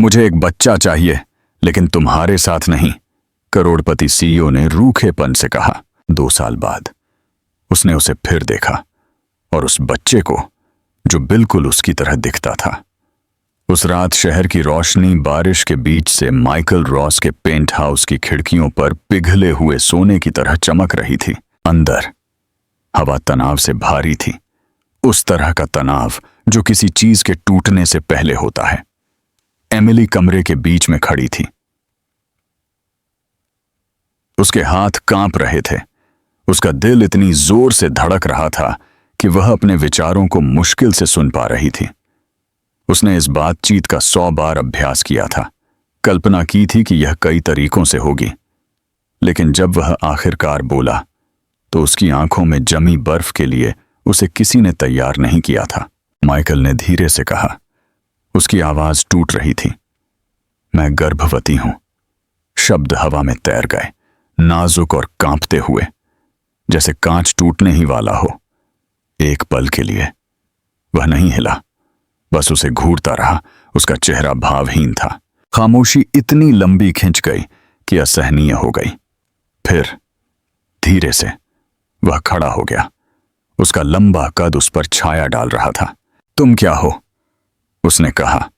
मुझे एक बच्चा चाहिए, लेकिन तुम्हारे साथ नहीं, करोड़पति सीईओ ने रूखेपन से कहा। 2 साल बाद उसने उसे फिर देखा, और उस बच्चे को जो बिल्कुल उसकी तरह दिखता था। उस रात शहर की रोशनी बारिश के बीच से माइकल रॉस के पेंट हाउस की खिड़कियों पर पिघले हुए सोने की तरह चमक रही थी। अंदर हवा तनाव से भारी थी, उस तरह का तनाव जो किसी चीज के टूटने से पहले होता है। एमिली कमरे के बीच में खड़ी थी। उसके हाथ कांप रहे थे। उसका दिल इतनी जोर से धड़क रहा था कि वह अपने विचारों को मुश्किल से सुन पा रही थी। उसने इस बातचीत का 100 बार अभ्यास किया था, कल्पना की थी कि यह कई तरीकों से होगी, लेकिन जब वह आखिरकार बोला तो उसकी आंखों में जमी बर्फ के लिए उसे किसी ने तैयार नहीं किया था। माइकल ने धीरे से कहा, उसकी आवाज टूट रही थी, मैं गर्भवती हूं। शब्द हवा में तैर गए, नाजुक और कांपते हुए, जैसे कांच टूटने ही वाला हो। एक पल के लिए वह नहीं हिला, बस उसे घूरता रहा। उसका चेहरा भावहीन था। खामोशी इतनी लंबी खिंच गई कि असहनीय हो गई। फिर धीरे से वह खड़ा हो गया। उसका लंबा कद उस पर छाया डाल रहा था। तुम क्या हो? उसने कहा।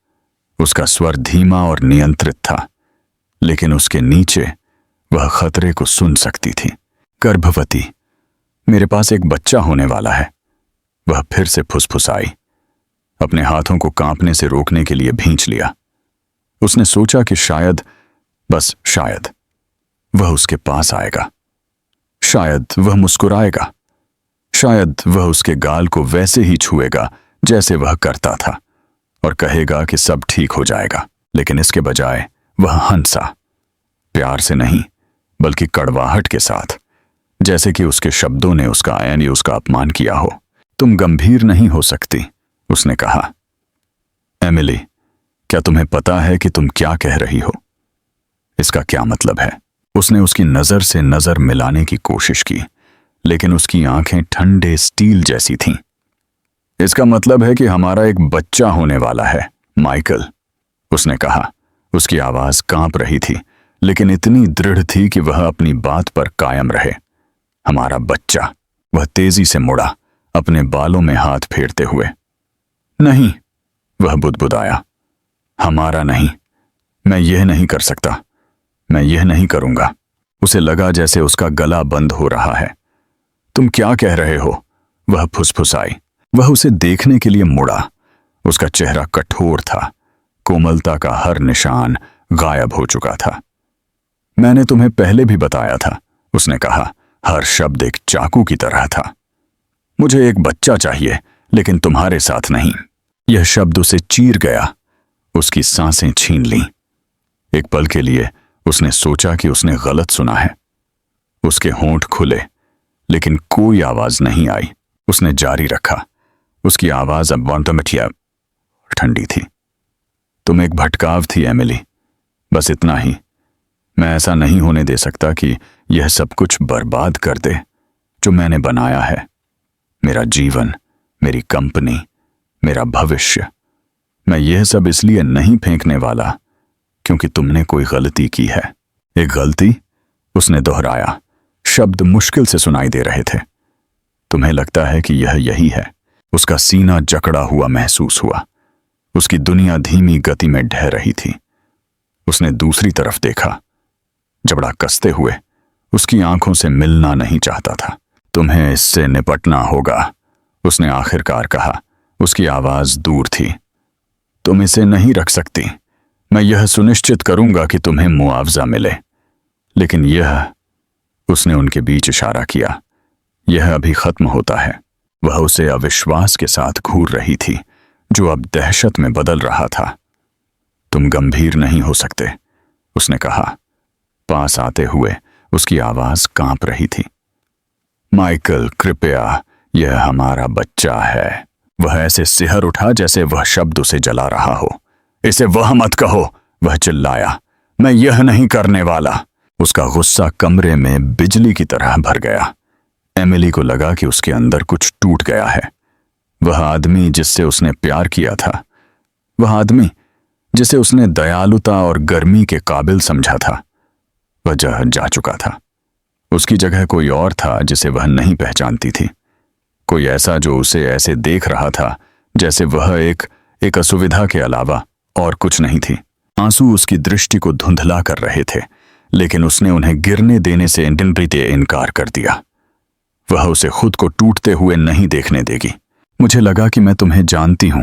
उसका स्वर धीमा और नियंत्रित था, लेकिन उसके नीचे वह खतरे को सुन सकती थी। गर्भवती, मेरे पास एक बच्चा होने वाला है। वह फिर से फुसफुसाई, अपने हाथों को कांपने से रोकने के लिए भींच लिया। उसने सोचा कि शायद, बस शायद, वह उसके पास आएगा। शायद वह मुस्कुराएगा। शायद वह उसके गाल को वैसे ही छुएगा जैसे वह करता था, और कहेगा कि सब ठीक हो जाएगा। लेकिन इसके बजाय वह हंसा, प्यार से नहीं बल्कि कड़वाहट के साथ, जैसे कि उसके शब्दों ने उसका यानी उसका अपमान किया हो। तुम गंभीर नहीं हो सकती, उसने कहा। एमिली, क्या तुम्हें पता है कि तुम क्या कह रही हो? इसका क्या मतलब है? उसने उसकी नजर से नजर मिलाने की कोशिश की, लेकिन उसकी आंखें ठंडे स्टील जैसी थीं। इसका मतलब है कि हमारा एक बच्चा होने वाला है, माइकल, उसने कहा। उसकी आवाज कांप रही थी, लेकिन इतनी दृढ़ थी कि वह अपनी बात पर कायम रहे। हमारा बच्चा। वह तेजी से मुड़ा, अपने बालों में हाथ फेरते हुए। नहीं, वह बुदबुदाया। हमारा नहीं, मैं यह नहीं कर सकता, मैं यह नहीं करूंगा। उसे लगा जैसे उसका गला बंद हो रहा है। तुम क्या कह रहे हो? वह फुसफुसाई। वह उसे देखने के लिए मुड़ा। उसका चेहरा कठोर था, कोमलता का हर निशान गायब हो चुका था। मैंने तुम्हें पहले भी बताया था, उसने कहा। हर शब्द एक चाकू की तरह था। मुझे एक बच्चा चाहिए, लेकिन तुम्हारे साथ नहीं। यह शब्द उसे चीर गया, उसकी सांसें छीन लीं। एक पल के लिए उसने सोचा कि उसने गलत सुना है। उसके होंठ खुले, लेकिन कोई आवाज नहीं आई। उसने जारी रखा। उसकी आवाज अब वॉन्टोमेटिया ठंडी थी। तुम एक भटकाव थी एमिली, बस इतना ही। मैं ऐसा नहीं होने दे सकता कि यह सब कुछ बर्बाद कर दे जो मैंने बनाया है। मेरा जीवन, मेरी कंपनी, मेरा भविष्य। मैं यह सब इसलिए नहीं फेंकने वाला क्योंकि तुमने कोई गलती की है। एक गलती? उसने दोहराया। शब्द मुश्किल से सुनाई दे रहे थे। तुम्हें लगता है कि यह यही है? उसका सीना जकड़ा हुआ महसूस हुआ। उसकी दुनिया धीमी गति में ढह रही थी। उसने दूसरी तरफ देखा, जबड़ा कसते हुए। उसकी आंखों से मिलना नहीं चाहता था। तुम्हें इससे निपटना होगा, उसने आखिरकार कहा। उसकी आवाज दूर थी। तुम इसे नहीं रख सकती। मैं यह सुनिश्चित करूंगा कि तुम्हें मुआवजा मिले, लेकिन यह, उसने उनके बीच इशारा किया, यह अभी खत्म होता है। वह उसे अविश्वास के साथ घूर रही थी, जो अब दहशत में बदल रहा था। तुम गंभीर नहीं हो सकते, उसने कहा। पास आते हुए उसकी आवाज कांप रही थी। माइकल, कृपया, यह हमारा बच्चा है। वह ऐसे सिहर उठा जैसे वह शब्द उसे जला रहा हो। इसे वह मत कहो, वह चिल्लाया। मैं यह नहीं करने वाला। उसका गुस्सा कमरे में बिजली की तरह भर गया। एमिली को लगा कि उसके अंदर कुछ टूट गया है। वह आदमी जिससे उसने प्यार किया था, वह आदमी जिसे उसने दयालुता और गर्मी के काबिल समझा था, वह जा चुका था। उसकी जगह कोई और था जिसे वह नहीं पहचानती थी। कोई ऐसा जो उसे ऐसे देख रहा था जैसे वह एक असुविधा के अलावा और कुछ नहीं थी। आंसू उसकी दृष्टि को धुंधला कर रहे थे, लेकिन उसने उन्हें गिरने देने से इनकार कर दिया। वह उसे खुद को टूटते हुए नहीं देखने देगी। मुझे लगा कि मैं तुम्हें जानती हूं,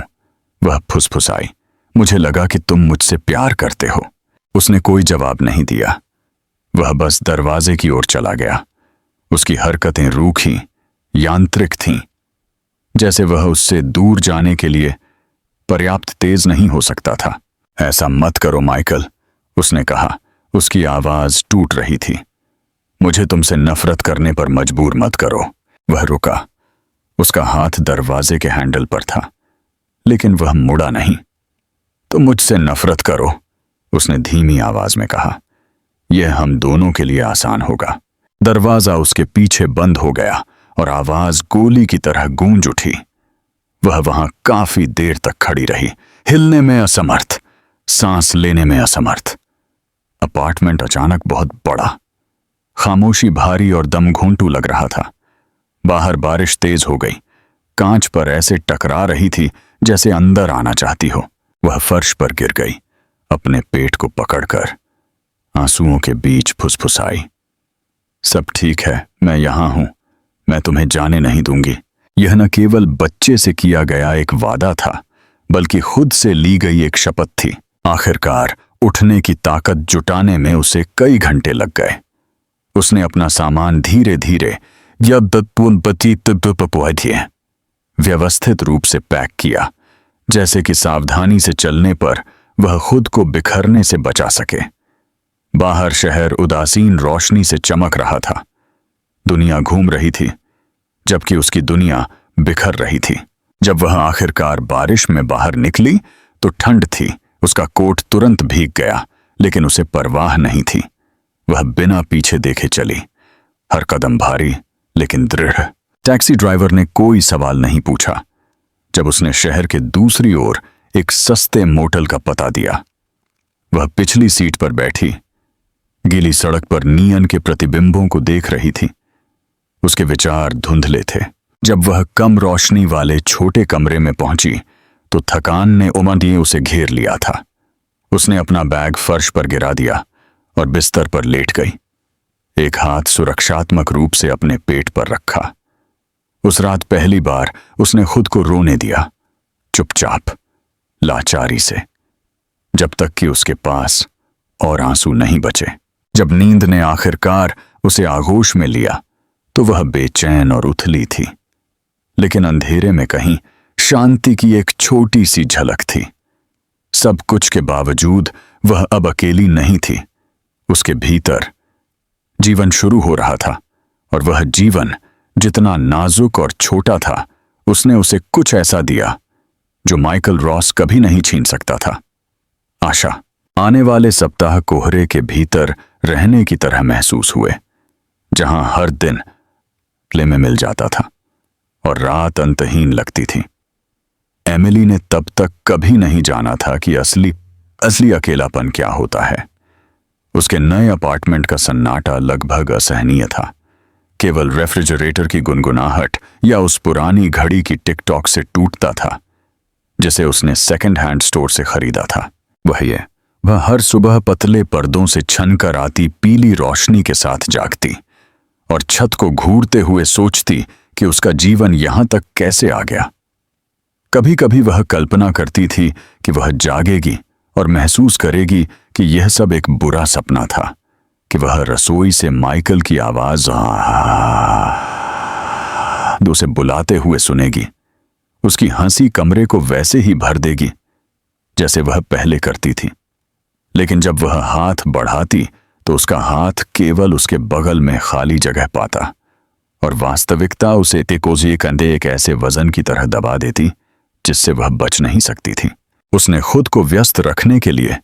वह फुसफुसाई। मुझे लगा कि तुम मुझसे प्यार करते हो। उसने कोई जवाब नहीं दिया। वह बस दरवाजे की ओर चला गया। उसकी हरकतें रूखी, यांत्रिक थीं, जैसे वह उससे दूर जाने के लिए पर्याप्त तेज नहीं हो सकता था। ऐसा मत करो माइकल, उसने कहा। उसकी आवाज टूट रही थी। मुझे तुमसे नफरत करने पर मजबूर मत करो। वह रुका। उसका हाथ दरवाजे के हैंडल पर था, लेकिन वह मुड़ा नहीं। तुम मुझसे नफरत करो, उसने धीमी आवाज में कहा। यह हम दोनों के लिए आसान होगा। दरवाजा उसके पीछे बंद हो गया और आवाज गोली की तरह गूंज उठी। वह वहां काफी देर तक खड़ी रही, हिलने में असमर्थ, सांस लेने में असमर्थ। अपार्टमेंट अचानक बहुत बड़ा, खामोशी भारी और दमघोंटू लग रहा था। बाहर बारिश तेज हो गई, कांच पर ऐसे टकरा रही थी जैसे अंदर आना चाहती हो। वह फर्श पर गिर गई, अपने पेट को पकड़कर आंसुओं के बीच फुसफुसाई। सब ठीक है, मैं यहां हूं, मैं तुम्हें जाने नहीं दूंगी। यह न केवल बच्चे से किया गया एक वादा था, बल्कि खुद से ली गई एक शपथ थी। आखिरकार उठने की ताकत जुटाने में उसे कई घंटे लग गए। उसने अपना सामान धीरे धीरे व्यवस्थित रूप से पैक किया, जैसे कि सावधानी से चलने पर वह खुद को बिखरने से बचा सके। बाहर शहर उदासीन रोशनी से चमक रहा था। दुनिया घूम रही थी, जबकि उसकी दुनिया बिखर रही थी। जब वह आखिरकार बारिश में बाहर निकली तो ठंड थी। उसका कोट तुरंत भीग गया, लेकिन उसे परवाह नहीं थी। वह बिना पीछे देखे चली, हर कदम भारी लेकिन दृढ़। टैक्सी ड्राइवर ने कोई सवाल नहीं पूछा। जब उसने शहर के दूसरी ओर एक सस्ते मोटल का पता दिया, वह पिछली सीट पर बैठी गीली सड़क पर नियन के प्रतिबिंबों को देख रही थी। उसके विचार धुंधले थे। जब वह कम रोशनी वाले छोटे कमरे में पहुंची तो थकान ने उमंडिये उसे घेर लिया था। उसने अपना बैग फर्श पर गिरा दिया और बिस्तर पर लेट गई, एक हाथ सुरक्षात्मक रूप से अपने पेट पर रखा। उस रात पहली बार उसने खुद को रोने दिया, चुपचाप, लाचारी से, जब तक कि उसके पास और आंसू नहीं बचे। जब नींद ने आखिरकार उसे आगोश में लिया तो वह बेचैन और उथली थी, लेकिन अंधेरे में कहीं शांति की एक छोटी सी झलक थी। सब कुछ के बावजूद वह अब अकेली नहीं थी। उसके भीतर जीवन शुरू हो रहा था, और वह जीवन जितना नाजुक और छोटा था, उसने उसे कुछ ऐसा दिया जो माइकल रॉस कभी नहीं छीन सकता था। आशा। आने वाले सप्ताह कोहरे के भीतर रहने की तरह महसूस हुए, जहां हर दिन प्ले में मिल जाता था और रात अंतहीन लगती थी। एमिली ने तब तक कभी नहीं जाना था कि असली अकेलापन क्या होता है। उसके नए अपार्टमेंट का सन्नाटा लगभग असहनीय था। केवल रेफ्रिजरेटर की गुनगुनाहट या उस पुरानी घड़ी की टिक टॉक से टूटता था जिसे उसने सेकंड हैंड स्टोर से खरीदा था। वह हर सुबह पतले पर्दों से छनकर आती पीली रोशनी के साथ जागती और छत को घूरते हुए सोचती कि उसका जीवन यहां तक कैसे आ गया। कभी कभी वह कल्पना करती थी कि वह जागेगी और महसूस करेगी कि यह सब एक बुरा सपना था, कि वह रसोई से माइकल की आवाज उसे बुलाते हुए सुनेगी, उसकी हंसी कमरे को वैसे ही भर देगी जैसे वह पहले करती थी। लेकिन जब वह हाथ बढ़ाती तो उसका हाथ केवल उसके बगल में खाली जगह पाता, और वास्तविकता उसे तेकोजी कंधे एक ऐसे वजन की तरह दबा देती जिससे वह बच नहीं सकती थी। उसने खुद को व्यस्त रखने के लिए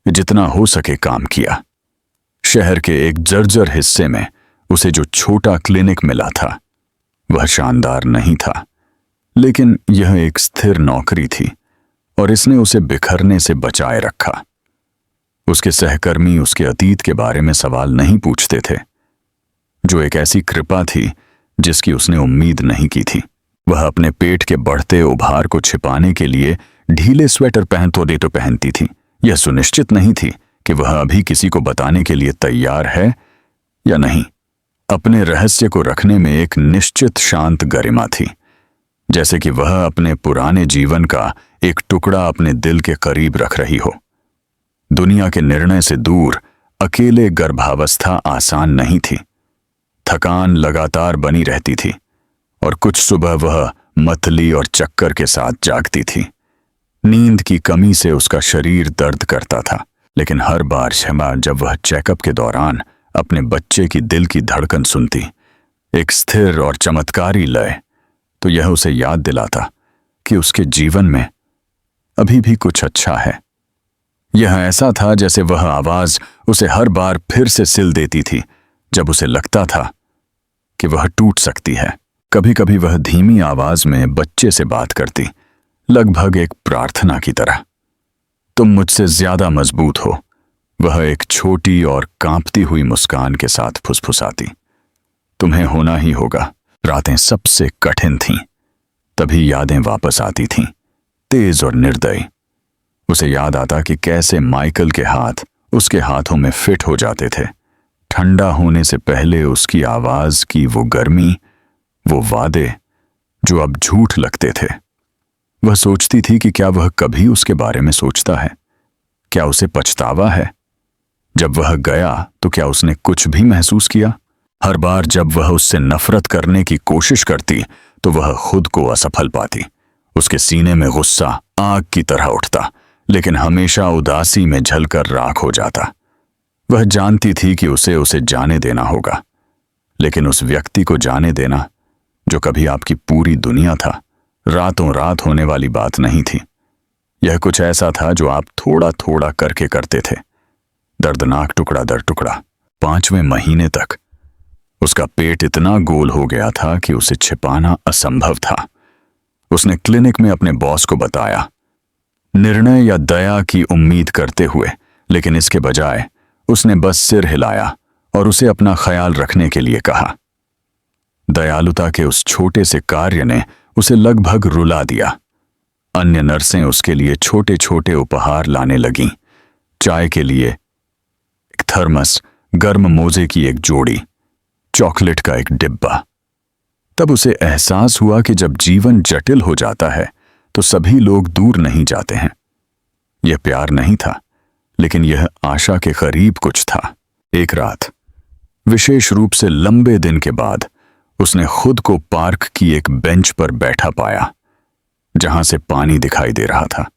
जितना हो सके काम किया। शहर के एक जर्जर हिस्से में उसे जो छोटा क्लिनिक मिला था वह शानदार नहीं था, लेकिन यह एक स्थिर नौकरी थी और इसने उसे बिखरने से बचाए रखा। उसके सहकर्मी उसके अतीत के बारे में सवाल नहीं पूछते थे, जो एक ऐसी कृपा थी जिसकी उसने उम्मीद नहीं की थी। वह अपने पेट के बढ़ते उभार को छिपाने के लिए ढीले स्वेटर तो पहनती थी। यह सुनिश्चित नहीं थी कि वह अभी किसी को बताने के लिए तैयार है या नहीं। अपने रहस्य को रखने में एक निश्चित शांत गरिमा थी, जैसे कि वह अपने पुराने जीवन का एक टुकड़ा अपने दिल के करीब रख रही हो। दुनिया के निर्णय से दूर अकेले गर्भावस्था आसान नहीं थी। थकान लगातार बनी रहती थी और कुछ सुबह वह मतली और चक्कर के साथ जागती थी। नींद की कमी से उसका शरीर दर्द करता था, लेकिन हर बार जब वह चेकअप के दौरान अपने बच्चे की दिल की धड़कन सुनती, एक स्थिर और चमत्कारी लय, तो यह उसे याद दिलाता कि उसके जीवन में अभी भी कुछ अच्छा है। यह ऐसा था जैसे वह आवाज उसे हर बार फिर से सिल देती थी जब उसे लगता था कि वह टूट सकती है। कभी कभी वह धीमी आवाज में बच्चे से बात करती, लगभग एक प्रार्थना की तरह। तुम मुझसे ज्यादा मजबूत हो, वह एक छोटी और कांपती हुई मुस्कान के साथ फुसफुसाती। तुम्हें होना ही होगा। रातें सबसे कठिन थीं, तभी यादें वापस आती थीं, तेज और निर्दयी। उसे याद आता कि कैसे माइकल के हाथ उसके हाथों में फिट हो जाते थे। ठंडा होने से पहले उसकी आवाज की वो गर्मी, वो वादे जो अब झूठ लगते थे। वह सोचती थी कि क्या वह कभी उसके बारे में सोचता है? क्या उसे पछतावा है? जब वह गया तो क्या उसने कुछ भी महसूस किया? हर बार जब वह उससे नफरत करने की कोशिश करती तो वह खुद को असफल पाती। उसके सीने में गुस्सा आग की तरह उठता, लेकिन हमेशा उदासी में झलकर राख हो जाता। वह जानती थी कि उसे जाने देना होगा, लेकिन उस व्यक्ति को जाने देना जो कभी आपकी पूरी दुनिया था, रातों रात होने वाली बात नहीं थी। यह कुछ ऐसा था जो आप थोड़ा थोड़ा करके करते थे, दर्दनाक टुकड़ा दर टुकड़ा। 5वें महीने तक उसका पेट इतना गोल हो गया था कि उसे छिपाना असंभव था। उसने क्लिनिक में अपने बॉस को बताया, निर्णय या दया की उम्मीद करते हुए, लेकिन इसके बजाय उसने बस सिर हिलाया और उसे अपना ख्याल रखने के लिए कहा। दयालुता के उस छोटे से कार्य ने उसे लगभग रुला दिया। अन्य नर्सें उसके लिए छोटे छोटे उपहार लाने लगीं, चाय के लिए एक थर्मस, गर्म मोजे की एक जोड़ी, चॉकलेट का एक डिब्बा। तब उसे एहसास हुआ कि जब जीवन जटिल हो जाता है तो सभी लोग दूर नहीं जाते हैं। यह प्यार नहीं था, लेकिन यह आशा के करीब कुछ था। एक रात, विशेष रूप से लंबे दिन के बाद, उसने खुद को पार्क की एक बेंच पर बैठा पाया, जहां से पानी दिखाई दे रहा था।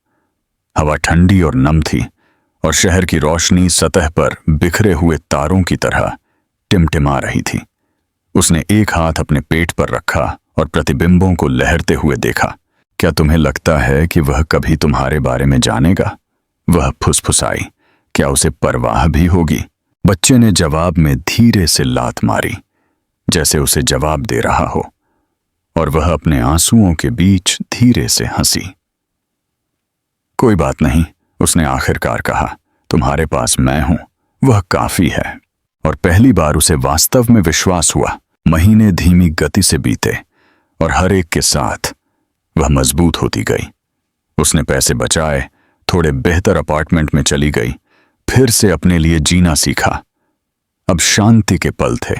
हवा ठंडी और नम थी और शहर की रोशनी सतह पर बिखरे हुए तारों की तरह टिमटिमा रही थी। उसने एक हाथ अपने पेट पर रखा और प्रतिबिंबों को लहरते हुए देखा। क्या तुम्हें लगता है कि वह कभी तुम्हारे बारे में जानेगा? वह फुसफुसाई। क्या उसे परवाह भी होगी? बच्चे ने जवाब में धीरे से लात मारी, जैसे उसे जवाब दे रहा हो, और वह अपने आंसुओं के बीच धीरे से हंसी। कोई बात नहीं, उसने आखिरकार कहा, तुम्हारे पास मैं हूं, वह काफी है। और पहली बार उसे वास्तव में विश्वास हुआ। महीने धीमी गति से बीते और हर एक के साथ वह मजबूत होती गई। उसने पैसे बचाए, थोड़े बेहतर अपार्टमेंट में चली गई, फिर से अपने लिए जीना सीखा। अब शांति के पल थे,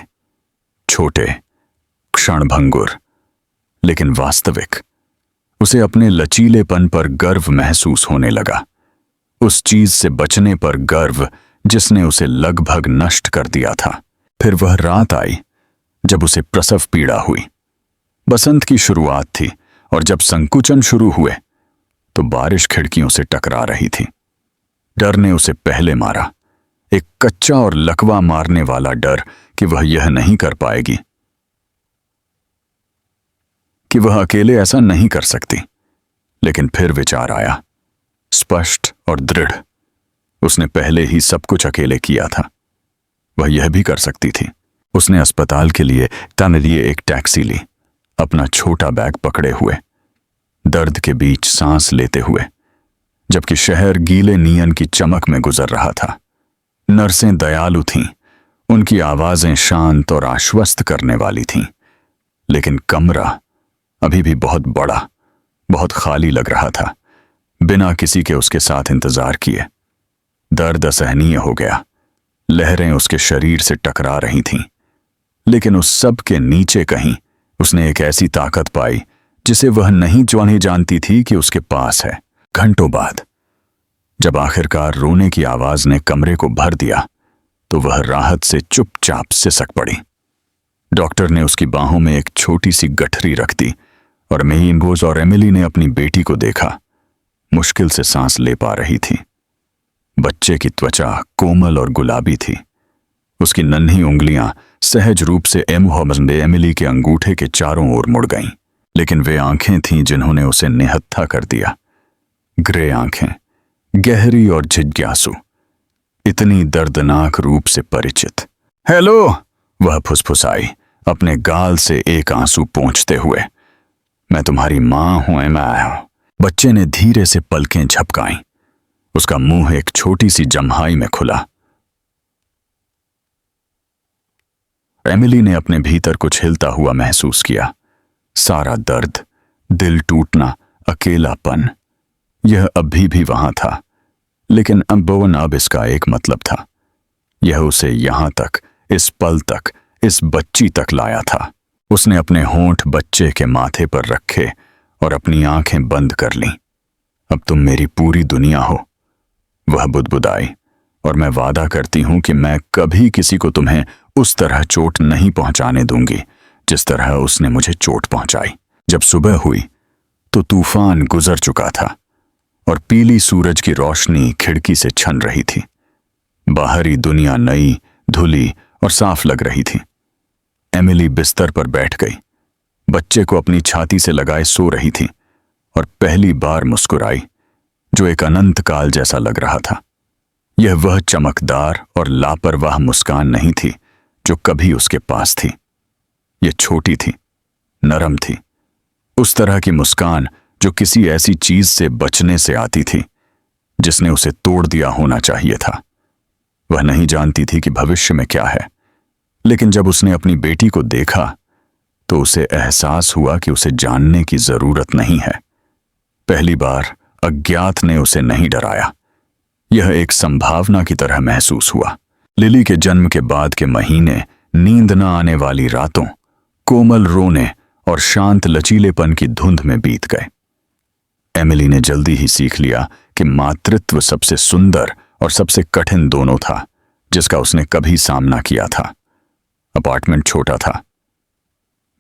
छोटे, क्षणभंगुर, लेकिन वास्तविक। उसे अपने लचीलेपन पर गर्व महसूस होने लगा, उस चीज से बचने पर गर्व जिसने उसे लगभग नष्ट कर दिया था। फिर वह रात आई जब उसे प्रसव पीड़ा हुई। बसंत की शुरुआत थी और जब संकुचन शुरू हुए तो बारिश खिड़कियों से टकरा रही थी। डर ने उसे पहले मारा, एक कच्चा और लकवा मारने वाला डर कि वह यह नहीं कर पाएगी, कि वह अकेले ऐसा नहीं कर सकती। लेकिन फिर विचार आया, स्पष्ट और दृढ़, उसने पहले ही सब कुछ अकेले किया था, वह यह भी कर सकती थी। उसने अस्पताल के लिए एक टैक्सी ली, अपना छोटा बैग पकड़े हुए, दर्द के बीच सांस लेते हुए। जबकि शहर गीले नीयन की चमक में गुजर रहा था। नर्सें दयालु थीं, उनकी आवाजें शांत और आश्वस्त करने वाली थीं, लेकिन कमरा अभी भी बहुत बड़ा, बहुत खाली लग रहा था, बिना किसी के उसके साथ इंतजार किए। दर्द असहनीय हो गया, लहरें उसके शरीर से टकरा रही थीं, लेकिन उस सब के नीचे कहीं उसने एक ऐसी ताकत पाई जिसे वह नहीं जानती थी कि उसके पास है। घंटों बाद जब आखिरकार रोने की आवाज ने कमरे को भर दिया, तो वह राहत से चुपचाप सिसक पड़ी। डॉक्टर ने उसकी बाहों में एक छोटी सी गठरी रख दी और मेइनरोज और एमिली ने अपनी बेटी को देखा। मुश्किल से सांस ले पा रही थी। बच्चे की त्वचा कोमल और गुलाबी थी। उसकी नन्ही उंगलियां सहज रूप से एमिली के अंगूठे के चारों ओर मुड़ गईं, लेकिन वे आंखें थीं जिन्होंने उसे निहत्था कर दिया। ग्रे आंखें, गहरी और जिज्ञासु, इतनी दर्दनाक रूप से परिचित। हेलो, वह फुसफुसाई, अपने गाल से एक आंसू पोंछते हुए। मैं तुम्हारी मां हूं, मैं। बच्चे ने धीरे से पलकें झपकाईं। उसका मुंह एक छोटी सी जम्हाई में खुला। एमिली ने अपने भीतर कुछ हिलता हुआ महसूस किया। सारा दर्द, दिल टूटना, अकेलापन, यह अभी भी वहां था, लेकिन अब इसका एक मतलब था। यह उसे यहां तक, इस पल तक, इस बच्ची तक लाया था। उसने अपने होंठ बच्चे के माथे पर रखे और अपनी आंखें बंद कर लीं। अब तुम मेरी पूरी दुनिया हो, वह बुदबुदाई, और मैं वादा करती हूं कि मैं कभी किसी को तुम्हें उस तरह चोट नहीं पहुंचाने दूंगी जिस तरह उसने मुझे चोट पहुंचाई। जब सुबह हुई तो तूफान गुजर चुका था और पीली सूरज की रोशनी खिड़की से छन रही थी। बाहरी दुनिया नई, धुली और साफ लग रही थी। एमिली बिस्तर पर बैठ गई, बच्चे को अपनी छाती से लगाए सो रही थी और पहली बार मुस्कुराई, जो एक अनंत काल जैसा लग रहा था। यह वह चमकदार और लापरवाह मुस्कान नहीं थी जो कभी उसके पास थी। यह छोटी थी, नरम थी, उस तरह की मुस्कान जो किसी ऐसी चीज से बचने से आती थी जिसने उसे तोड़ दिया होना चाहिए था। वह नहीं जानती थी कि भविष्य में क्या है, लेकिन जब उसने अपनी बेटी को देखा तो उसे एहसास हुआ कि उसे जानने की जरूरत नहीं है। पहली बार अज्ञात ने उसे नहीं डराया। यह एक संभावना की तरह महसूस हुआ। लिली के जन्म के बाद के महीने नींद न आने वाली रातों, कोमल रोने और शांत लचीलेपन की धुंध में बीत गए। एमिली ने जल्दी ही सीख लिया कि मातृत्व सबसे सुंदर और सबसे कठिन दोनों था जिसका उसने कभी सामना किया था। अपार्टमेंट छोटा था,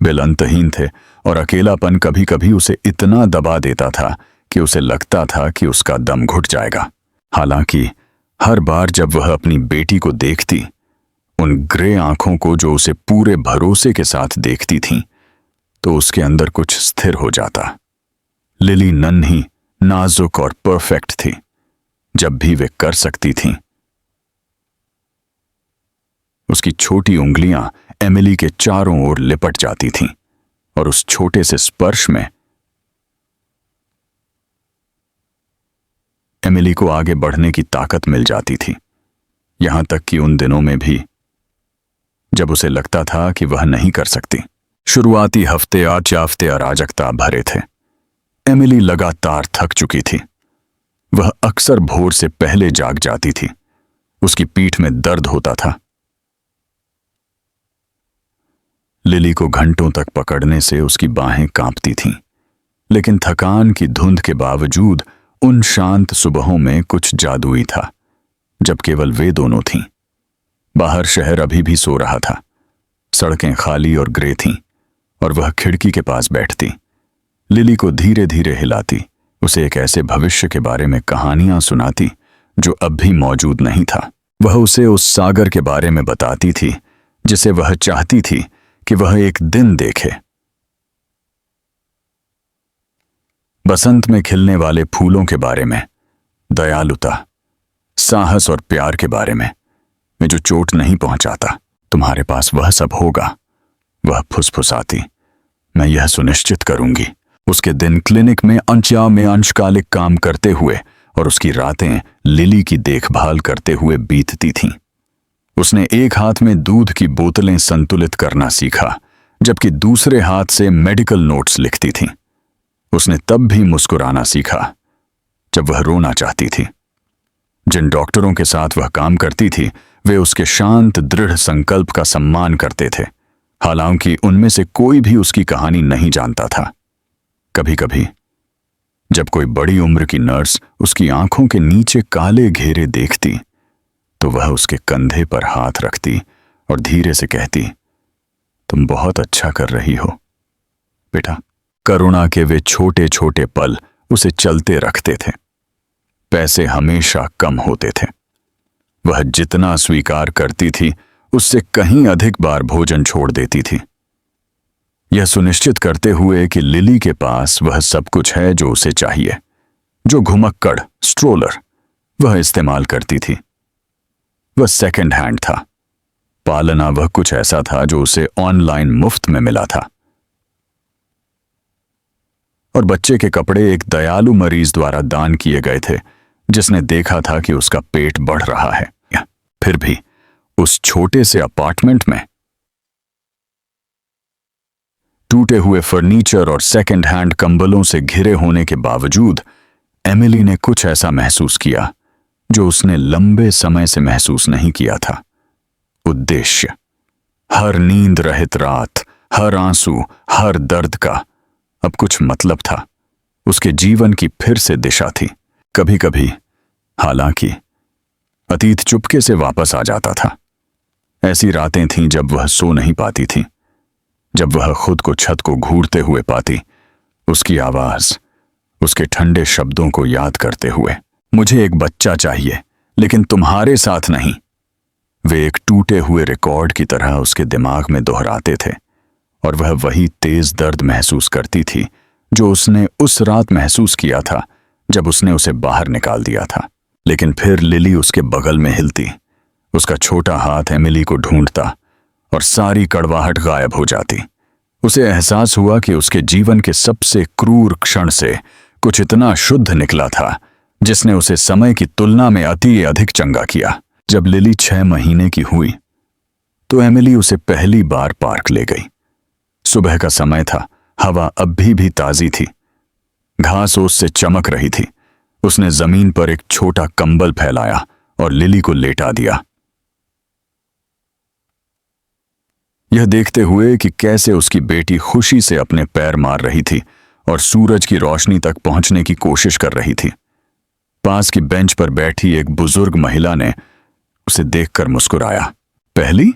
बिल अंतहीन थे और अकेलापन कभी कभी उसे इतना दबा देता था कि उसे लगता था कि उसका दम घुट जाएगा। हालांकि हर बार जब वह अपनी बेटी को देखती, उन ग्रे आंखों को जो उसे पूरे भरोसे के साथ देखती थीं, तो उसके अंदर कुछ स्थिर हो जाता। लिली नन्ही, नाजुक और परफेक्ट थी। जब भी वे कर सकती थीं, उसकी छोटी उंगलियां एमिली के चारों ओर लिपट जाती थीं और उस छोटे से स्पर्श में एमिली को आगे बढ़ने की ताकत मिल जाती थी। यहां तक कि उन दिनों में भी जब उसे लगता था कि वह नहीं कर सकती। शुरुआती हफ्ते आचाफ्ते अराजकता भरे थे। एमिली लगातार थक चुकी थी। वह अक्सर भोर से पहले जाग जाती थी। उसकी पीठ में दर्द होता था। लिली को घंटों तक पकड़ने से उसकी बाहें कांपती थीं, लेकिन थकान की धुंध के बावजूद उन शांत सुबहों में कुछ जादुई था जब केवल वे दोनों थीं। बाहर शहर अभी भी सो रहा था। सड़कें खाली और ग्रे थीं और वह खिड़की के पास बैठती, लिली को धीरे धीरे हिलाती, उसे एक ऐसे भविष्य के बारे में कहानियां सुनाती जो अब भी मौजूद नहीं था। वह उसे उस सागर के बारे में बताती थी जिसे वह चाहती थी कि वह एक दिन देखे। बसंत में खिलने वाले फूलों के बारे में, दयालुता, साहस और प्यार के बारे में जो चोट नहीं पहुंचाता। तुम्हारे पास वह सब होगा, वह फुसफुसाती। मैं यह सुनिश्चित करूंगी। उसके दिन क्लिनिक में अंशकालिक काम करते हुए और उसकी रातें लिली की देखभाल करते हुए बीतती थीं। उसने एक हाथ में दूध की बोतलें संतुलित करना सीखा, जबकि दूसरे हाथ से मेडिकल नोट्स लिखती थीं। उसने तब भी मुस्कुराना सीखा जब वह रोना चाहती थी। जिन डॉक्टरों के साथ वह काम करती थी, वे उसके शांत दृढ़ संकल्प का सम्मान करते थे, हालांकि उनमें से कोई भी उसकी कहानी नहीं जानता था। कभी कभी जब कोई बड़ी उम्र की नर्स उसकी आंखों के नीचे काले घेरे देखती, तो वह उसके कंधे पर हाथ रखती और धीरे से कहती, तुम बहुत अच्छा कर रही हो बेटा। करुणा के वे छोटे छोटे पल उसे चलते रखते थे। पैसे हमेशा कम होते थे। वह जितना स्वीकार करती थी, उससे कहीं अधिक बार भोजन छोड़ देती थी, यह सुनिश्चित करते हुए कि लिली के पास वह सब कुछ है जो उसे चाहिए। जो घुमक्कड़ स्ट्रोलर वह इस्तेमाल करती थी, वह सेकंड हैंड था। पालना वह कुछ ऐसा था जो उसे ऑनलाइन मुफ्त में मिला था। और बच्चे के कपड़े एक दयालु मरीज द्वारा दान किए गए थे, जिसने देखा था कि उसका पेट बढ़ रहा है। फिर भी उस छोटे से अपार्टमेंट में टूटे हुए फर्नीचर और सेकंड हैंड कंबलों से घिरे होने के बावजूद एमिली ने कुछ ऐसा महसूस किया जो उसने लंबे समय से महसूस नहीं किया था। उद्देश्य। हर नींद रहित रात, हर आंसू, हर दर्द का अब कुछ मतलब था। उसके जीवन की फिर से दिशा थी। कभी कभी हालांकि अतीत चुपके से वापस आ जाता था। ऐसी रातें थीं जब वह सो नहीं पाती थी, जब वह खुद को छत को घूरते हुए पाती, उसकी आवाज, उसके ठंडे शब्दों को याद करते हुए। मुझे एक बच्चा चाहिए, लेकिन तुम्हारे साथ नहीं। वे एक टूटे हुए रिकॉर्ड की तरह उसके दिमाग में दोहराते थे, और वह वही तेज दर्द महसूस करती थी जो उसने उस रात महसूस किया था जब उसने उसे बाहर निकाल दिया था। लेकिन फिर लिली उसके बगल में हिलती, उसका छोटा हाथ एमिली को ढूंढता और सारी कड़वाहट गायब हो जाती। उसे एहसास हुआ कि उसके जीवन के सबसे क्रूर क्षण से कुछ इतना शुद्ध निकला था जिसने उसे समय की तुलना में अति अधिक चंगा किया। जब लिली 6 महीने की हुई तो एमिली उसे पहली बार पार्क ले गई। सुबह का समय था, हवा अब भी ताजी थी, घास ओस से चमक रही थी। उसने जमीन पर एक छोटा कंबल फैलाया और लिली को लेटा दिया, यह देखते हुए कि कैसे उसकी बेटी खुशी से अपने पैर मार रही थी और सूरज की रोशनी तक पहुंचने की कोशिश कर रही थी। पास की बेंच पर बैठी एक बुजुर्ग महिला ने उसे देखकर मुस्कुराया। पहली?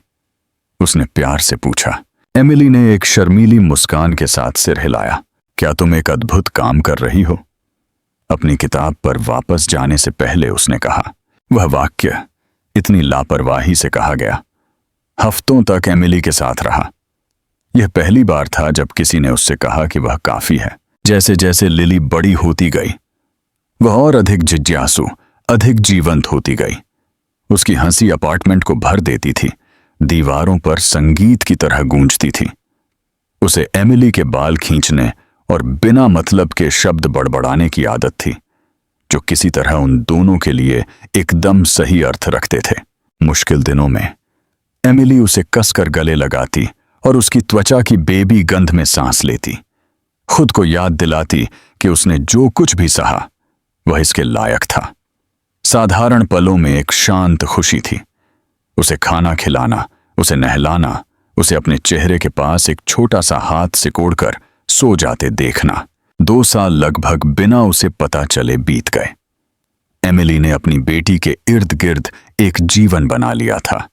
उसने प्यार से पूछा। एमिली ने एक शर्मीली मुस्कान के साथ सिर हिलाया। क्या तुम एक अद्भुत काम कर रही हो? अपनी किताब पर वापस जाने से पहले उसने कहा। वह वाक्य इतनी लापरवाही से कहा गया। हफ्तों तक एमिली के साथ रहा। यह पहली बार था जब किसी ने उससे कहा कि वह काफी है। जैसे जैसे लिली बड़ी होती गई, वह और अधिक जिज्ञासु, अधिक जीवंत होती गई। उसकी हंसी अपार्टमेंट को भर देती थी, दीवारों पर संगीत की तरह गूंजती थी। उसे एमिली के बाल खींचने और बिना मतलब के शब्द बड़बड़ाने की आदत थी, जो किसी तरह उन दोनों के लिए एकदम सही अर्थ रखते थे। मुश्किल दिनों में एमिली उसे कसकर गले लगाती और उसकी त्वचा की बेबी गंध में सांस लेती, खुद को याद दिलाती कि उसने जो कुछ भी सहा वह इसके लायक था। साधारण पलों में एक शांत खुशी थी। उसे खाना खिलाना, उसे नहलाना, उसे अपने चेहरे के पास एक छोटा सा हाथ सिकोड़कर सो जाते देखना। 2 साल लगभग बिना उसे पता चले बीत गए। एमिली ने अपनी बेटी के इर्द गिर्द एक जीवन बना लिया था,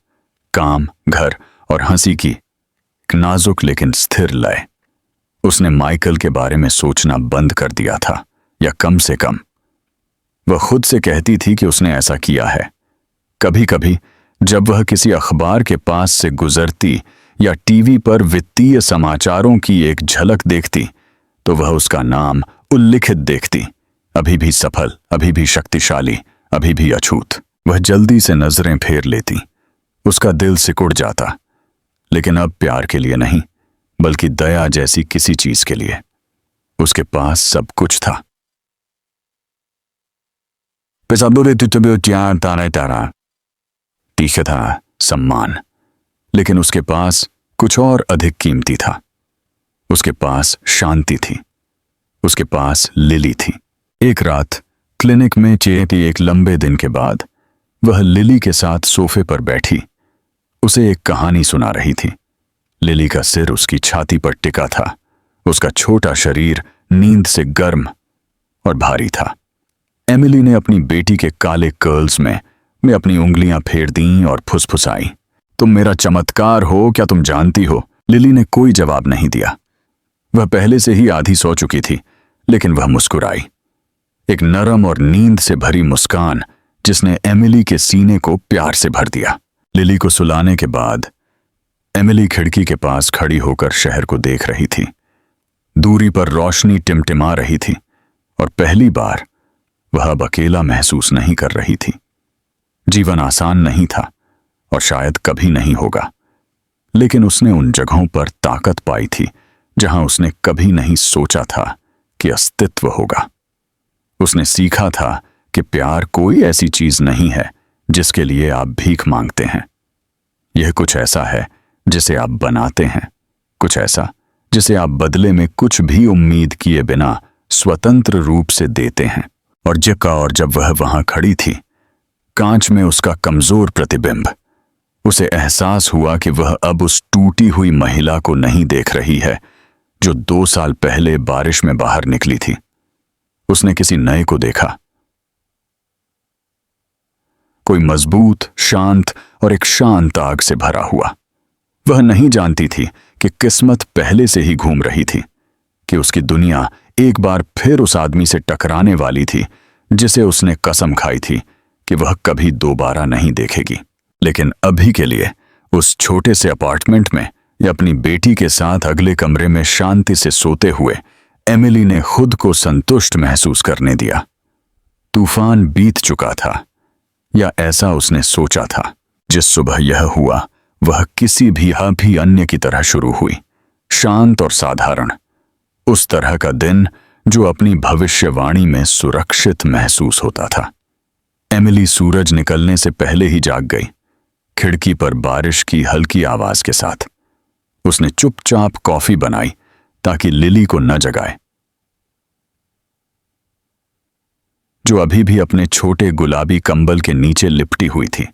काम, घर और हंसी की एक नाजुक लेकिन स्थिर लय। उसने माइकल के बारे में सोचना बंद कर दिया था, या कम से कम वह खुद से कहती थी कि उसने ऐसा किया है। कभी कभी जब वह किसी अखबार के पास से गुजरती या टीवी पर वित्तीय समाचारों की एक झलक देखती, तो वह उसका नाम उल्लिखित देखती। अभी भी सफल, अभी भी शक्तिशाली, अभी भी अछूत। वह जल्दी से नजरें फेर लेती। उसका दिल सिकुड़ जाता, लेकिन अब प्यार के लिए नहीं, बल्कि दया जैसी किसी चीज के लिए। उसके पास सब कुछ था। तीखे था सम्मान, लेकिन उसके पास कुछ और अधिक कीमती था। उसके पास शांति थी, उसके पास लिली थी। एक रात क्लिनिक में के एक लंबे दिन के बाद वह लिली के साथ सोफे पर बैठी उसे एक कहानी सुना रही थी। लिली का सिर उसकी छाती पर टिका था, उसका छोटा शरीर नींद से गर्म और भारी था। एमिली ने अपनी बेटी के काले कर्ल्स में अपनी उंगलियां फेर दीं और फुसफुसाई, तुम मेरा चमत्कार हो, क्या तुम जानती हो? लिली ने कोई जवाब नहीं दिया। वह पहले से ही आधी सो चुकी थी, लेकिन वह मुस्कुराई, एक नरम और नींद से भरी मुस्कान जिसने एमिली के सीने को प्यार से भर दिया। लिली को सुलाने के बाद एमिली खिड़की के पास खड़ी होकर शहर को देख रही थी। दूरी पर रोशनी टिमटिमा रही थी और पहली बार वह अब अकेला महसूस नहीं कर रही थी। जीवन आसान नहीं था और शायद कभी नहीं होगा, लेकिन उसने उन जगहों पर ताकत पाई थी जहां उसने कभी नहीं सोचा था कि अस्तित्व होगा। उसने सीखा था कि प्यार कोई ऐसी चीज नहीं है जिसके लिए आप भीख मांगते हैं। यह कुछ ऐसा है जिसे आप बनाते हैं, कुछ ऐसा जिसे आप बदले में कुछ भी उम्मीद किए बिना स्वतंत्र रूप से देते हैं। और जब वह वहां खड़ी थी, कांच में उसका कमजोर प्रतिबिंब, उसे एहसास हुआ कि वह अब उस टूटी हुई महिला को नहीं देख रही है जो 2 साल पहले बारिश में बाहर निकली थी। उसने किसी नए को देखा, कोई मजबूत, शांत और एक शांत आग से भरा हुआ। वह नहीं जानती थी कि किस्मत पहले से ही घूम रही थी, कि उसकी दुनिया एक बार फिर उस आदमी से टकराने वाली थी जिसे उसने कसम खाई थी कि वह कभी दोबारा नहीं देखेगी। लेकिन अभी के लिए उस छोटे से अपार्टमेंट में या अपनी बेटी के साथ अगले कमरे में शांति से सोते हुए एमिली ने खुद को संतुष्ट महसूस करने दिया। तूफान बीत चुका था, या ऐसा उसने सोचा था। जिस सुबह यह हुआ वह किसी भी अन्य की तरह शुरू हुई, शांत और साधारण, उस तरह का दिन जो अपनी भविष्यवाणी में सुरक्षित महसूस होता था। एमिली सूरज निकलने से पहले ही जाग गई, खिड़की पर बारिश की हल्की आवाज के साथ। उसने चुपचाप कॉफी बनाई ताकि लिली को न जगाए, जो अभी भी अपने छोटे गुलाबी कंबल के नीचे लिपटी हुई थी।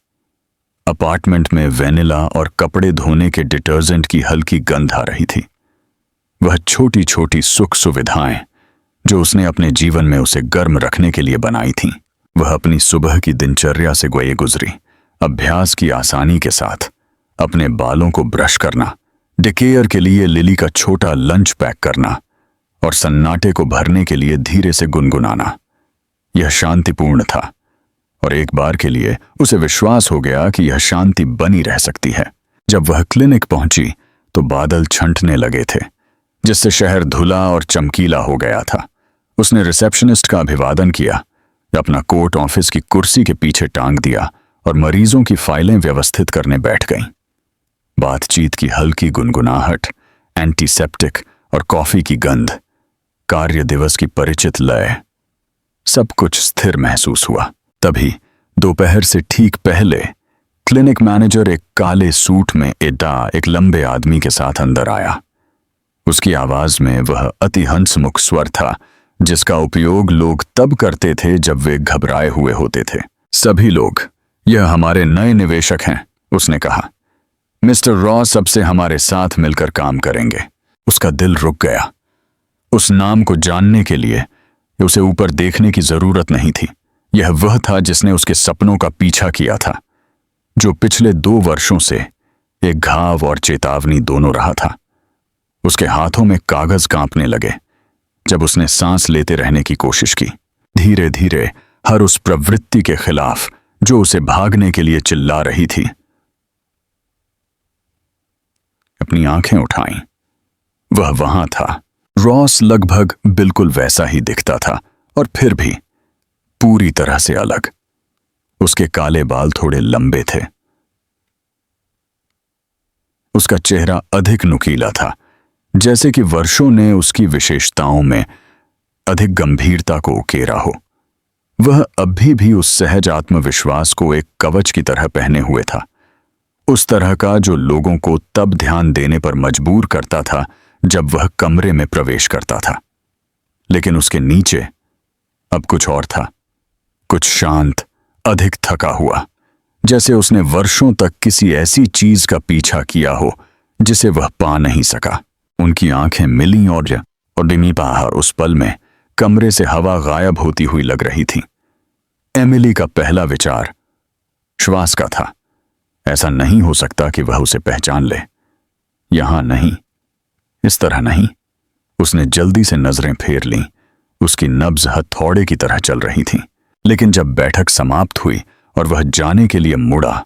अपार्टमेंट में वेनिला और कपड़े धोने के डिटर्जेंट की हल्की गंध आ रही थी। वह छोटी छोटी सुख सुविधाएं जो उसने अपने जीवन में उसे गर्म रखने के लिए बनाई थीं, वह अपनी सुबह की दिनचर्या से गुजरी। अभ्यास की आसानी के साथ अपने बालों को ब्रश करना, डेकेयर के लिए लिली का छोटा लंच पैक करना और सन्नाटे को भरने के लिए धीरे से गुनगुनाना। यह शांतिपूर्ण था और एक बार के लिए उसे विश्वास हो गया कि यह शांति बनी रह सकती है। जब वह क्लिनिक पहुंची तो बादल छंटने लगे थे, जिससे शहर धुला और चमकीला हो गया था। उसने रिसेप्शनिस्ट का अभिवादन किया, अपना कोट ऑफिस की कुर्सी के पीछे टांग दिया और मरीजों की फाइलें व्यवस्थित करने बैठ गई। बातचीत की हल्की गुनगुनाहट, एंटीसेप्टिक और कॉफी की गंध, कार्य दिवस की परिचित लय, सब कुछ स्थिर महसूस हुआ। तभी दोपहर से ठीक पहले क्लिनिक मैनेजर एक काले सूट में एक लंबे आदमी के साथ अंदर आया। उसकी आवाज में वह अति हंसमुख स्वर था जिसका उपयोग लोग तब करते थे जब वे घबराए हुए होते थे। सभी लोग, यह हमारे नए निवेशक हैं, उसने कहा। मिस्टर रॉस अब से हमारे साथ मिलकर काम करेंगे। उसका दिल रुक गया। उस नाम को जानने के लिए उसे ऊपर देखने की जरूरत नहीं थी। यह वह था जिसने उसके सपनों का पीछा किया था, जो पिछले 2 वर्षों से एक घाव और चेतावनी दोनों रहा था। उसके हाथों में कागज कांपने लगे जब उसने सांस लेते रहने की कोशिश की। धीरे धीरे हर उस प्रवृत्ति के खिलाफ जो उसे भागने के लिए चिल्ला रही थी, अपनी आंखें उठाईं। वह वहां था। रॉस लगभग बिल्कुल वैसा ही दिखता था और फिर भी पूरी तरह से अलग। उसके काले बाल थोड़े लंबे थे। उसका चेहरा अधिक नुकीला था, जैसे कि वर्षों ने उसकी विशेषताओं में अधिक गंभीरता को उकेरा हो। वह अभी भी उस सहज आत्मविश्वास को एक कवच की तरह पहने हुए था, उस तरह का जो लोगों को तब ध्यान देने पर मजबूर करता था जब वह कमरे में प्रवेश करता था। लेकिन उसके नीचे अब कुछ और था, कुछ शांत, अधिक थका हुआ, जैसे उसने वर्षों तक किसी ऐसी चीज का पीछा किया हो जिसे वह पा नहीं सका। उनकी आंखें मिली और डिमी बाहर उस पल में कमरे से हवा गायब होती हुई लग रही थी। एमिली का पहला विचार श्वास का था। ऐसा नहीं हो सकता कि वह उसे पहचान ले। यहां नहीं, इस तरह नहीं। उसने जल्दी से नजरें फेर लीं। उसकी नब्ज हथौड़े की तरह चल रही थी। लेकिन जब बैठक समाप्त हुई और वह जाने के लिए मुड़ा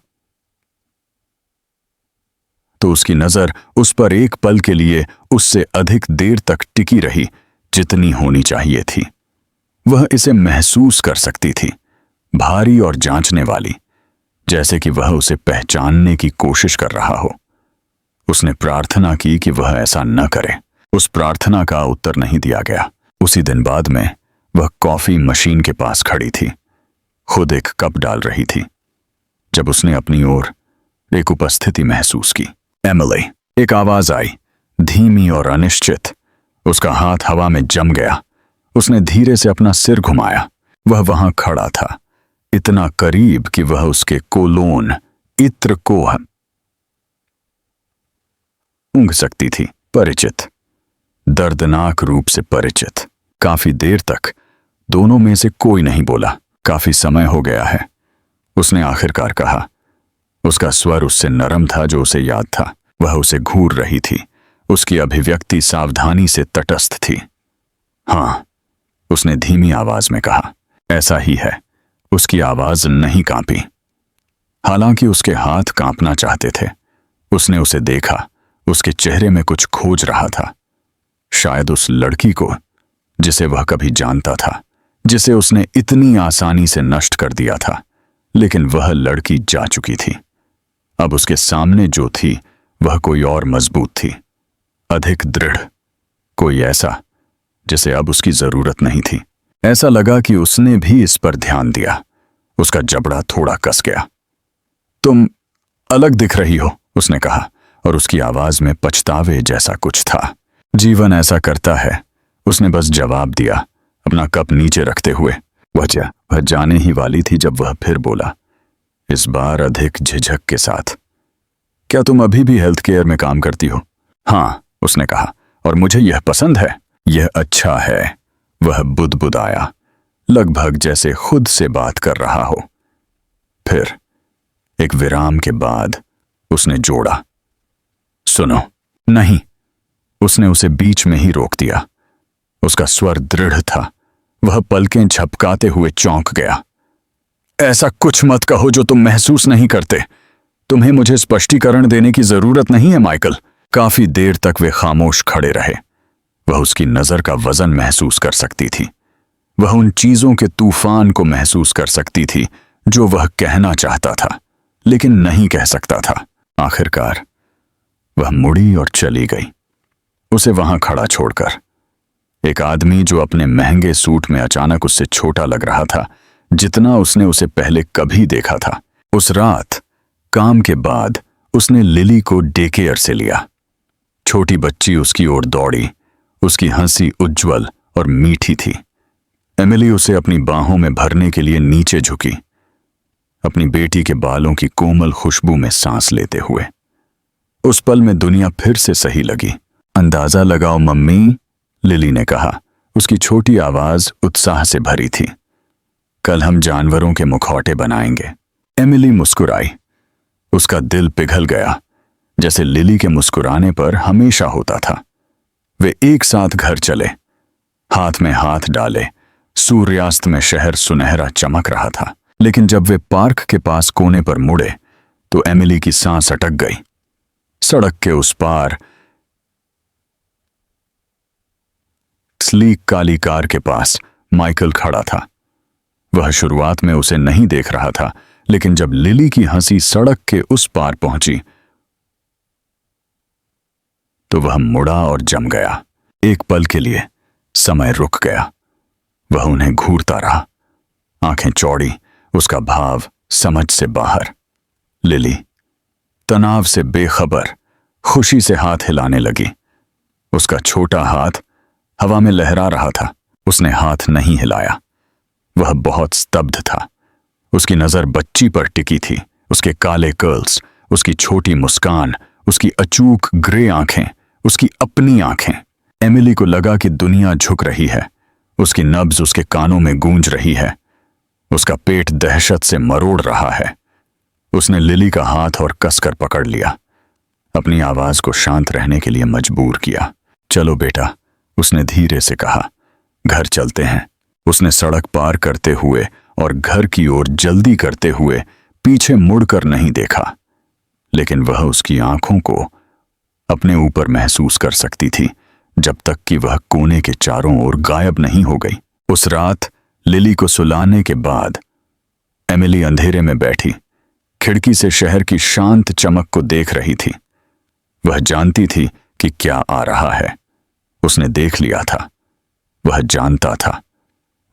तो उसकी नजर उस पर एक पल के लिए उससे अधिक देर तक टिकी रही जितनी होनी चाहिए थी। वह इसे महसूस कर सकती थी, भारी और जांचने वाली, जैसे कि वह उसे पहचानने की कोशिश कर रहा हो। उसने प्रार्थना की कि वह ऐसा न करे। उस प्रार्थना का उत्तर नहीं दिया गया। उसी दिन बाद में वह कॉफी मशीन के पास खड़ी थी, खुद एक कप डाल रही थी, जब उसने अपनी ओर एक उपस्थिति महसूस की। एमिली, एक आवाज आई, धीमी और अनिश्चित। उसका हाथ हवा में जम गया। उसने धीरे से अपना सिर घुमाया। वह वहां खड़ा था, इतना करीब कि वह उसके कोलोन इत्र को ऊँघ सकती थी। परिचित, दर्दनाक रूप से परिचित। काफी देर तक दोनों में से कोई नहीं बोला। काफी समय हो गया है, उसने आखिरकार कहा। उसका स्वर उससे नरम था जो उसे याद था। वह उसे घूर रही थी। उसकी अभिव्यक्ति सावधानी से तटस्थ थी। हां, उसने धीमी आवाज में कहा। ऐसा ही है। उसकी आवाज नहीं कांपी, हालांकि उसके हाथ कांपना चाहते थे। उसने उसे देखा। उसके चेहरे में कुछ खोज रहा था, शायद उस लड़की को जिसे वह कभी जानता था, जिसे उसने इतनी आसानी से नष्ट कर दिया था। लेकिन वह लड़की जा चुकी थी। अब उसके सामने जो थी वह कोई और मजबूत थी, अधिक दृढ़, कोई ऐसा जिसे अब उसकी जरूरत नहीं थी। ऐसा लगा कि उसने भी इस पर ध्यान दिया। उसका जबड़ा थोड़ा कस गया। तुम अलग दिख रही हो, उसने कहा, और उसकी आवाज में पछतावे जैसा कुछ था। जीवन ऐसा करता है, उसने बस जवाब दिया, अपना कप नीचे रखते हुए। वह जाने ही वाली थी जब वह फिर बोला, इस बार अधिक झिझक के साथ। क्या तुम अभी भी हेल्थ केयर में काम करती हो? हाँ, उसने कहा, और मुझे यह पसंद है। यह अच्छा है, वह बुदबुदाया, लगभग जैसे खुद से बात कर रहा हो। फिर एक विराम के बाद उसने जोड़ा, सुनो। नहीं, उसने उसे बीच में ही रोक दिया। उसका स्वर दृढ़ था। वह पलकें झपकाते हुए चौंक गया। ऐसा कुछ मत कहो जो तुम महसूस नहीं करते। तुम्हें मुझे स्पष्टीकरण देने की जरूरत नहीं है, माइकल। काफी देर तक वे खामोश खड़े रहे। वह उसकी नजर का वजन महसूस कर सकती थी। वह उन चीजों के तूफान को महसूस कर सकती थी जो वह कहना चाहता था लेकिन नहीं कह सकता था। आखिरकार वह मुड़ी और चली गई, उसे वहां खड़ा छोड़कर। एक आदमी जो अपने महंगे सूट में अचानक उससे छोटा लग रहा था जितना उसने उसे पहले कभी देखा था। उस रात काम के बाद उसने लिली को डे केयर से लिया। छोटी बच्ची उसकी ओर दौड़ी। उसकी हंसी उज्जवल और मीठी थी। एमिली उसे अपनी बाहों में भरने के लिए नीचे झुकी, अपनी बेटी के बालों की कोमल खुशबू में सांस लेते हुए। उस पल में दुनिया फिर से सही लगी। अंदाजा लगाओ मम्मी, लिली ने कहा। उसकी छोटी आवाज उत्साह से भरी थी। कल हम जानवरों के मुखौटे बनाएंगे। एमिली मुस्कुराई। उसका दिल पिघल गया, जैसे लिली के मुस्कुराने पर हमेशा होता था। वे एक साथ घर चले, हाथ में हाथ डाले। सूर्यास्त में शहर सुनहरा चमक रहा था। लेकिन जब वे पार्क के पास कोने पर मुड़े तो एमिली की सांस अटक गई। सड़क के उस पार स्लीक काली कार के पास माइकल खड़ा था। वह शुरुआत में उसे नहीं देख रहा था, लेकिन जब लिली की हंसी सड़क के उस पार पहुंची तो वह मुड़ा और जम गया। एक पल के लिए समय रुक गया। वह उन्हें घूरता रहा, आंखें चौड़ी, उसका भाव समझ से बाहर। लिली तनाव से बेखबर खुशी से हाथ हिलाने लगी। उसका छोटा हाथ हवा में लहरा रहा था। उसने हाथ नहीं हिलाया। वह बहुत स्तब्ध था। उसकी नजर बच्ची पर टिकी थी। उसके काले कर्ल्स, उसकी छोटी मुस्कान, उसकी अचूक ग्रे आंखें, उसकी अपनी आंखें। एमिली को लगा कि दुनिया झुक रही है। उसकी नब्ज उसके कानों में गूंज रही है। उसका पेट दहशत से मरोड़ रहा है। उसने लिली का हाथ और कसकर पकड़ लिया, अपनी आवाज को शांत रहने के लिए मजबूर किया। चलो बेटा, उसने धीरे से कहा, घर चलते हैं। उसने सड़क पार करते हुए और घर की ओर जल्दी करते हुए पीछे मुड़कर नहीं देखा, लेकिन वह उसकी आंखों को अपने ऊपर महसूस कर सकती थी जब तक कि वह कोने के चारों ओर गायब नहीं हो गई। उस रात लिली को सुलाने के बाद एमिली अंधेरे में बैठी खिड़की से शहर की शांत चमक को देख रही थी। वह जानती थी कि क्या आ रहा है। उसने देख लिया था। वह जानता था।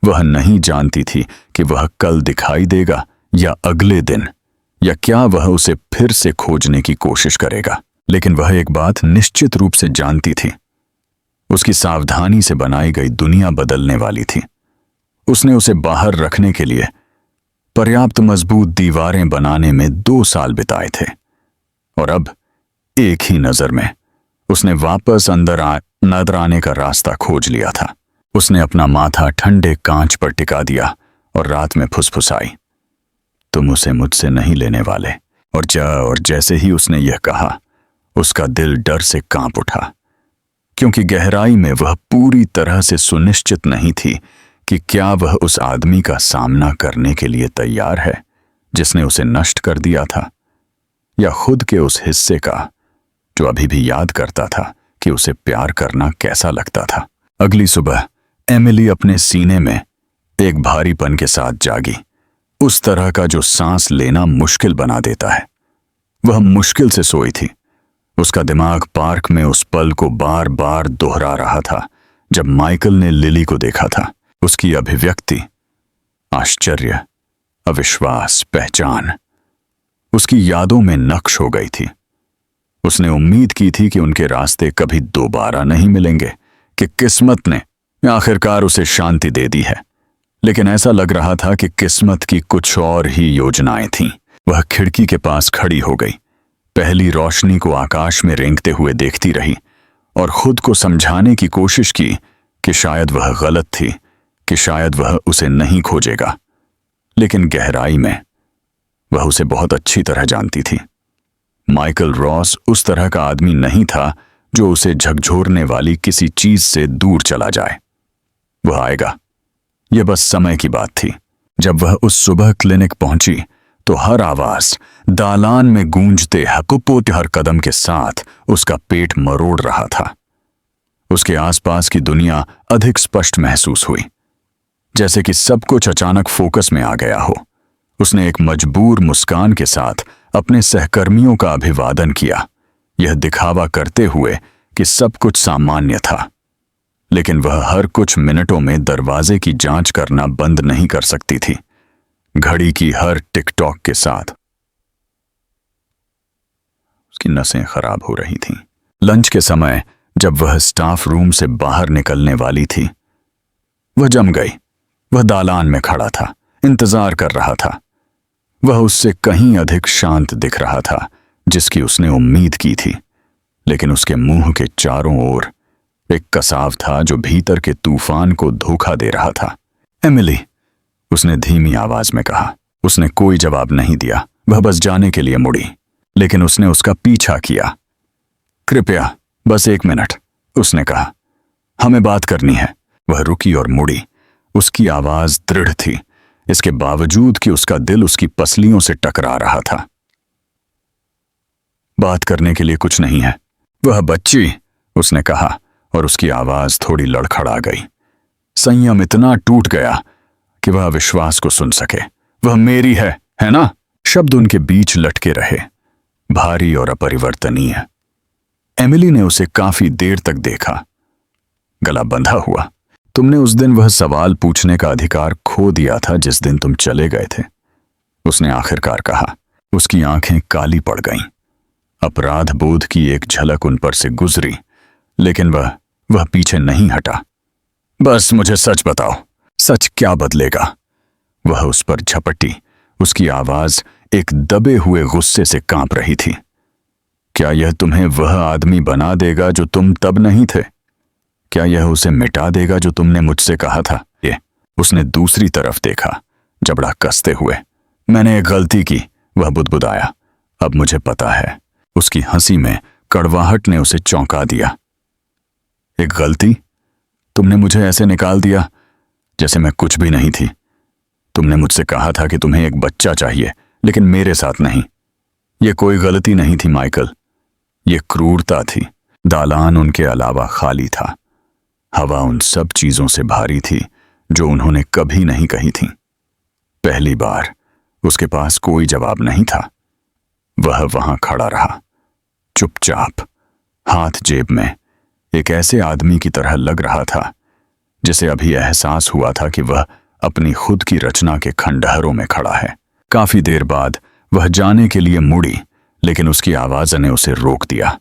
वह नहीं जानती थी कि वह कल दिखाई देगा या अगले दिन, या क्या वह उसे फिर से खोजने की कोशिश करेगा। लेकिन वह एक बात निश्चित रूप से जानती थी, उसकी सावधानी से बनाई गई दुनिया बदलने वाली थी। उसने उसे बाहर रखने के लिए पर्याप्त मजबूत दीवारें बनाने में 2 साल बिताए थे, और अब एक ही नजर में उसने वापस अंदर नजर आने का रास्ता खोज लिया था। उसने अपना माथा ठंडे कांच पर टिका दिया और रात में फुसफुसाई, तुम उसे मुझसे नहीं लेने वाले। और जैसे ही उसने यह कहा, उसका दिल डर से कांप उठा, क्योंकि गहराई में वह पूरी तरह से सुनिश्चित नहीं थी कि क्या वह उस आदमी का सामना करने के लिए तैयार है जिसने उसे नष्ट कर दिया था, या खुद के उस हिस्से का जो अभी भी याद करता था कि उसे प्यार करना कैसा लगता था। अगली सुबह एमिली अपने सीने में एक भारीपन के साथ जागी, उस तरह का जो सांस लेना मुश्किल बना देता है। वह मुश्किल से सोई थी। उसका दिमाग पार्क में उस पल को बार बार दोहरा रहा था जब माइकल ने लिली को देखा था। उसकी अभिव्यक्ति, आश्चर्य, अविश्वास, पहचान उसकी यादों में नक्श हो गई थी। उसने उम्मीद की थी कि उनके रास्ते कभी दोबारा नहीं मिलेंगे, कि किस्मत ने आखिरकार उसे शांति दे दी है। लेकिन ऐसा लग रहा था कि किस्मत की कुछ और ही योजनाएं थीं। वह खिड़की के पास खड़ी हो गई, पहली रोशनी को आकाश में रेंगते हुए देखती रही और खुद को समझाने की कोशिश की कि शायद वह गलत थी, कि शायद वह उसे नहीं खोजेगा। लेकिन गहराई में वह उसे बहुत अच्छी तरह जानती थी। माइकल रॉस उस तरह का आदमी नहीं था जो उसे झकझोरने वाली किसी चीज से दूर चला जाए। वह आएगा, यह बस समय की बात थी। जब वह उस सुबह क्लिनिक पहुंची तो हर आवाज दालान में गूंजते हकुपोते हर कदम के साथ उसका पेट मरोड़ रहा था। उसके आसपास की दुनिया अधिक स्पष्ट महसूस हुई, जैसे कि सब कुछ अचानक फोकस में आ गया हो। उसने एक मजबूर मुस्कान के साथ अपने सहकर्मियों का अभिवादन किया, यह दिखावा करते हुए कि सब कुछ सामान्य था। लेकिन वह हर कुछ मिनटों में दरवाजे की जांच करना बंद नहीं कर सकती थी, घड़ी की हर टिक-टॉक के साथ। उसकी नसें खराब हो रही थीं। लंच के समय जब वह स्टाफ रूम से बाहर निकलने वाली थी, वह जम गई। वह दालान में खड़ा था, इंतजार कर रहा था। वह उससे कहीं अधिक शांत दिख रहा था जिसकी उसने उम्मीद की थी, लेकिन उसके मुंह के चारों ओर एक कसाव था जो भीतर के तूफान को धोखा दे रहा था। एमिली, उसने धीमी आवाज में कहा। उसने कोई जवाब नहीं दिया, वह बस जाने के लिए मुड़ी, लेकिन उसने उसका पीछा किया। कृपया बस 1 मिनट, उसने कहा, हमें बात करनी है। वह रुकी और मुड़ी। उसकी आवाज दृढ़ थी, इसके बावजूद कि उसका दिल उसकी पसलियों से टकरा रहा था। बात करने के लिए कुछ नहीं है। वह बच्ची, उसने कहा, और उसकी आवाज थोड़ी लड़खड़ा गई। संयम इतना टूट गया कि वह विश्वास को सुन सके। वह मेरी है ना? शब्द उनके बीच लटके रहे, भारी और अपरिवर्तनीय। एमिली ने उसे काफी देर तक देखा, गला बंधा हुआ, तुमने उस दिन वह सवाल पूछने का अधिकार खो दिया था जिस दिन तुम चले गए थे, उसने आखिरकार कहा। उसकी आंखें काली पड़ गईं। अपराध बोध की एक झलक उन पर से गुजरी, लेकिन वह पीछे नहीं हटा। बस मुझे सच बताओ, सच क्या बदलेगा? वह उस पर झपटी। उसकी आवाज एक दबे हुए गुस्से से कांप रही थी। क्या यह तुम्हें वह आदमी बना देगा जो तुम तब नहीं थे? क्या यह उसे मिटा देगा जो तुमने मुझसे कहा था? उसने दूसरी तरफ देखा, जबड़ा कसते हुए। मैंने एक गलती की, वह बुदबुदाया। अब मुझे पता है। उसकी हंसी में कड़वाहट ने उसे चौंका दिया। एक गलती? तुमने मुझे ऐसे निकाल दिया जैसे मैं कुछ भी नहीं थी। तुमने मुझसे कहा था कि तुम्हें एक बच्चा चाहिए, लेकिन मेरे साथ नहीं। यह कोई गलती नहीं थी माइकल, यह क्रूरता थी। दालान उनके अलावा खाली था। हवा उन सब चीजों से भारी थी जो उन्होंने कभी नहीं कही थी। पहली बार उसके पास कोई जवाब नहीं था। वह वहां खड़ा रहा, चुपचाप, हाथ जेब में, एक ऐसे आदमी की तरह लग रहा था जिसे अभी एहसास हुआ था कि वह अपनी खुद की रचना के खंडहरों में खड़ा है। काफी देर बाद वह जाने के लिए मुड़ी, लेकिन उसकी आवाज ने उसे रोक दिया।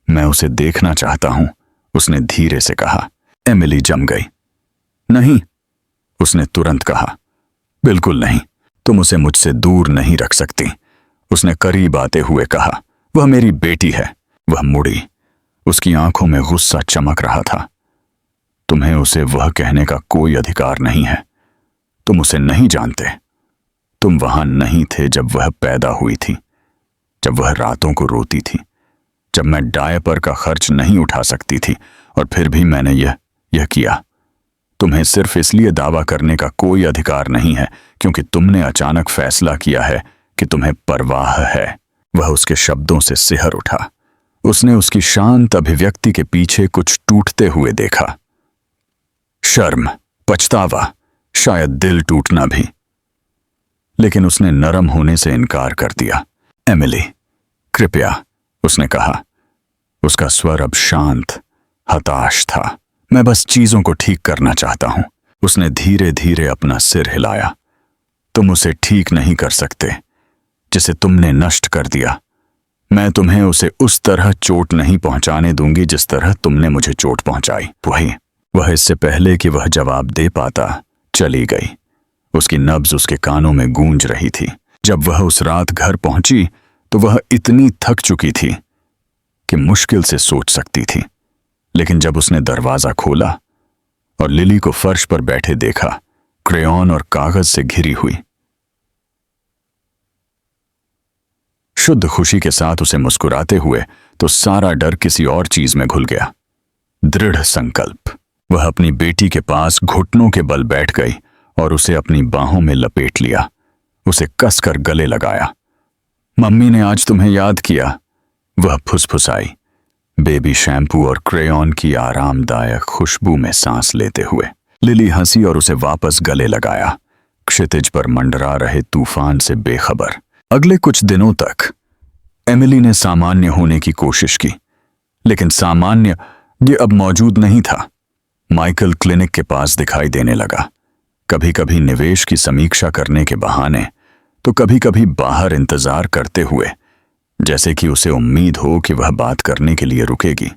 मैं उसे देखना चाहता हूं, उसने धीरे से कहा। एमिली जम गई। नहीं, उसने तुरंत कहा। बिल्कुल नहीं, तुम उसे मुझसे दूर नहीं रख सकती, उसने करीब आते हुए कहा। वह मेरी बेटी है। वह मुड़ी। उसकी आंखों में गुस्सा चमक रहा था। तुम्हें उसे वह कहने का कोई अधिकार नहीं है। तुम उसे नहीं जानते। तुम वहां नहीं थे जब वह पैदा हुई थी, जब वह रातों को रोती थी, जब मैं डायपर का खर्च नहीं उठा सकती थी, और फिर भी मैंने यह किया। तुम्हें सिर्फ इसलिए दावा करने का कोई अधिकार नहीं है क्योंकि तुमने अचानक फैसला किया है कि तुम्हें परवाह है। वह उसके शब्दों से सिहर उठा। उसने उसकी शांत अभिव्यक्ति के पीछे कुछ टूटते हुए देखा। शर्म, पछतावा, शायद दिल टूटना भी। लेकिन उसने नरम होने से इनकार कर दिया। एमिली, कृपया, उसने कहा। उसका स्वर अब शांत, हताश था। मैं बस चीजों को ठीक करना चाहता हूं। उसने धीरे धीरे अपना सिर हिलाया। तुम उसे ठीक नहीं कर सकते जिसे तुमने नष्ट कर दिया। मैं तुम्हें उसे उस तरह चोट नहीं पहुंचाने दूंगी जिस तरह तुमने मुझे चोट पहुंचाई। वह इससे पहले कि वह जवाब दे पाता चली गई। उसकी नब्ज उसके कानों में गूंज रही थी। जब वह उस रात घर पहुंची तो वह इतनी थक चुकी थी कि मुश्किल से सोच सकती थी। लेकिन जब उसने दरवाजा खोला और लिली को फर्श पर बैठे देखा, क्रेयॉन और कागज से घिरी हुई, शुद्ध खुशी के साथ उसे मुस्कुराते हुए, तो सारा डर किसी और चीज में घुल गया। दृढ़ संकल्प। वह अपनी बेटी के पास घुटनों के बल बैठ गई और उसे अपनी बाहों में लपेट लिया, उसे कसकर गले लगाया। मम्मी ने आज तुम्हें याद किया, वह फुसफुसाई, बेबी शैम्पू और क्रेयॉन की आरामदायक खुशबू में सांस लेते हुए। लिली हंसी और उसे वापस गले लगाया, क्षितिज पर मंडरा रहे तूफान से बेखबर। अगले कुछ दिनों तक एमिली ने सामान्य होने की कोशिश की, लेकिन सामान्य ये अब मौजूद नहीं था। माइकल क्लिनिक के पास दिखाई देने लगा, कभी कभी निवेश की समीक्षा करने के बहाने, तो कभी कभी बाहर इंतजार करते हुए, जैसे कि उसे उम्मीद हो कि वह बात करने के लिए रुकेगी।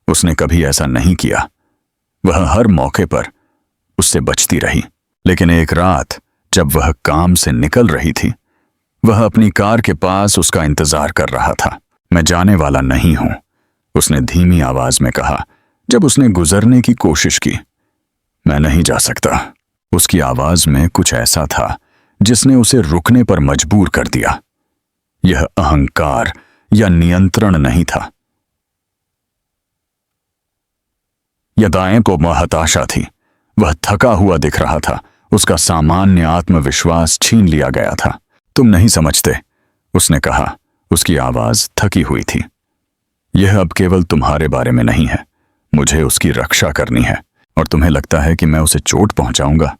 उसने कभी ऐसा नहीं किया। वह हर मौके पर उससे बचती रही। लेकिन एक रात जब वह काम से निकल रही थी, वह अपनी कार के पास उसका इंतजार कर रहा था। मैं जाने वाला नहीं हूं, उसने धीमी आवाज में कहा जब उसने गुजरने की कोशिश की। मैं नहीं जा सकता। उसकी आवाज में कुछ ऐसा था जिसने उसे रुकने पर मजबूर कर दिया। यह अहंकार या नियंत्रण नहीं था, यह दाएं को हताशा थी। वह थका हुआ दिख रहा था, उसका सामान्य आत्मविश्वास छीन लिया गया था। तुम नहीं समझते, उसने कहा, उसकी आवाज थकी हुई थी। यह अब केवल तुम्हारे बारे में नहीं है, मुझे उसकी रक्षा करनी है। और तुम्हें लगता है कि मैं उसे चोट पहुंचाऊंगा?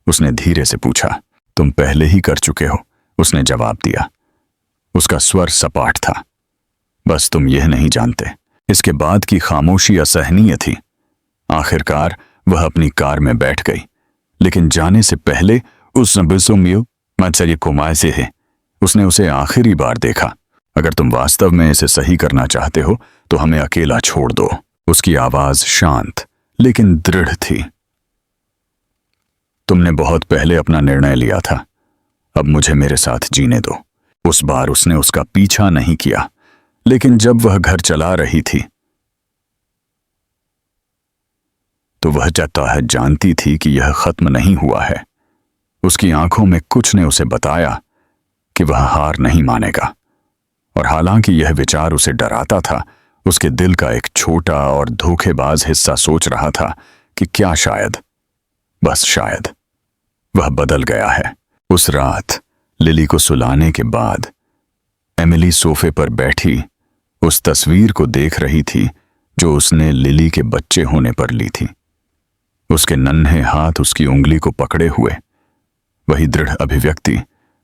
उसने धीरे से पूछा। तुम पहले ही कर चुके हो, उसने जवाब दिया। उसका स्वर सपाट था। बस तुम यह नहीं जानते। इसके बाद की खामोशी असहनीय थी। आखिरकार वह अपनी कार में बैठ गई, लेकिन जाने से पहले उस नबिसुमियो मत्सरी कुमाय से है उसने उसे आखिरी बार देखा। अगर तुम वास्तव में इसे सही करना चाहते हो तो हमें अकेला छोड़ दो। उसकी आवाज शांत लेकिन दृढ़ थी। तुमने बहुत पहले अपना निर्णय लिया था, अब मुझे मेरे साथ जीने दो। उस बार उसने उसका पीछा नहीं किया, लेकिन जब वह घर चला रही थी तो वह जताहत जानती थी कि यह खत्म नहीं हुआ है। उसकी आंखों में कुछ ने उसे बताया कि वह हार नहीं मानेगा, और हालांकि यह विचार उसे डराता था, उसके दिल का एक छोटा और धोखेबाज हिस्सा सोच रहा था कि क्या शायद, बस शायद, वह बदल गया है। उस रात लिली को सुलाने के बाद एमिली सोफे पर बैठी उस तस्वीर को देख रही थी जो उसने लिली के बच्चे होने पर ली थी। उसके नन्हे हाथ उसकी उंगली को पकड़े हुए, वही दृढ़ अभिव्यक्ति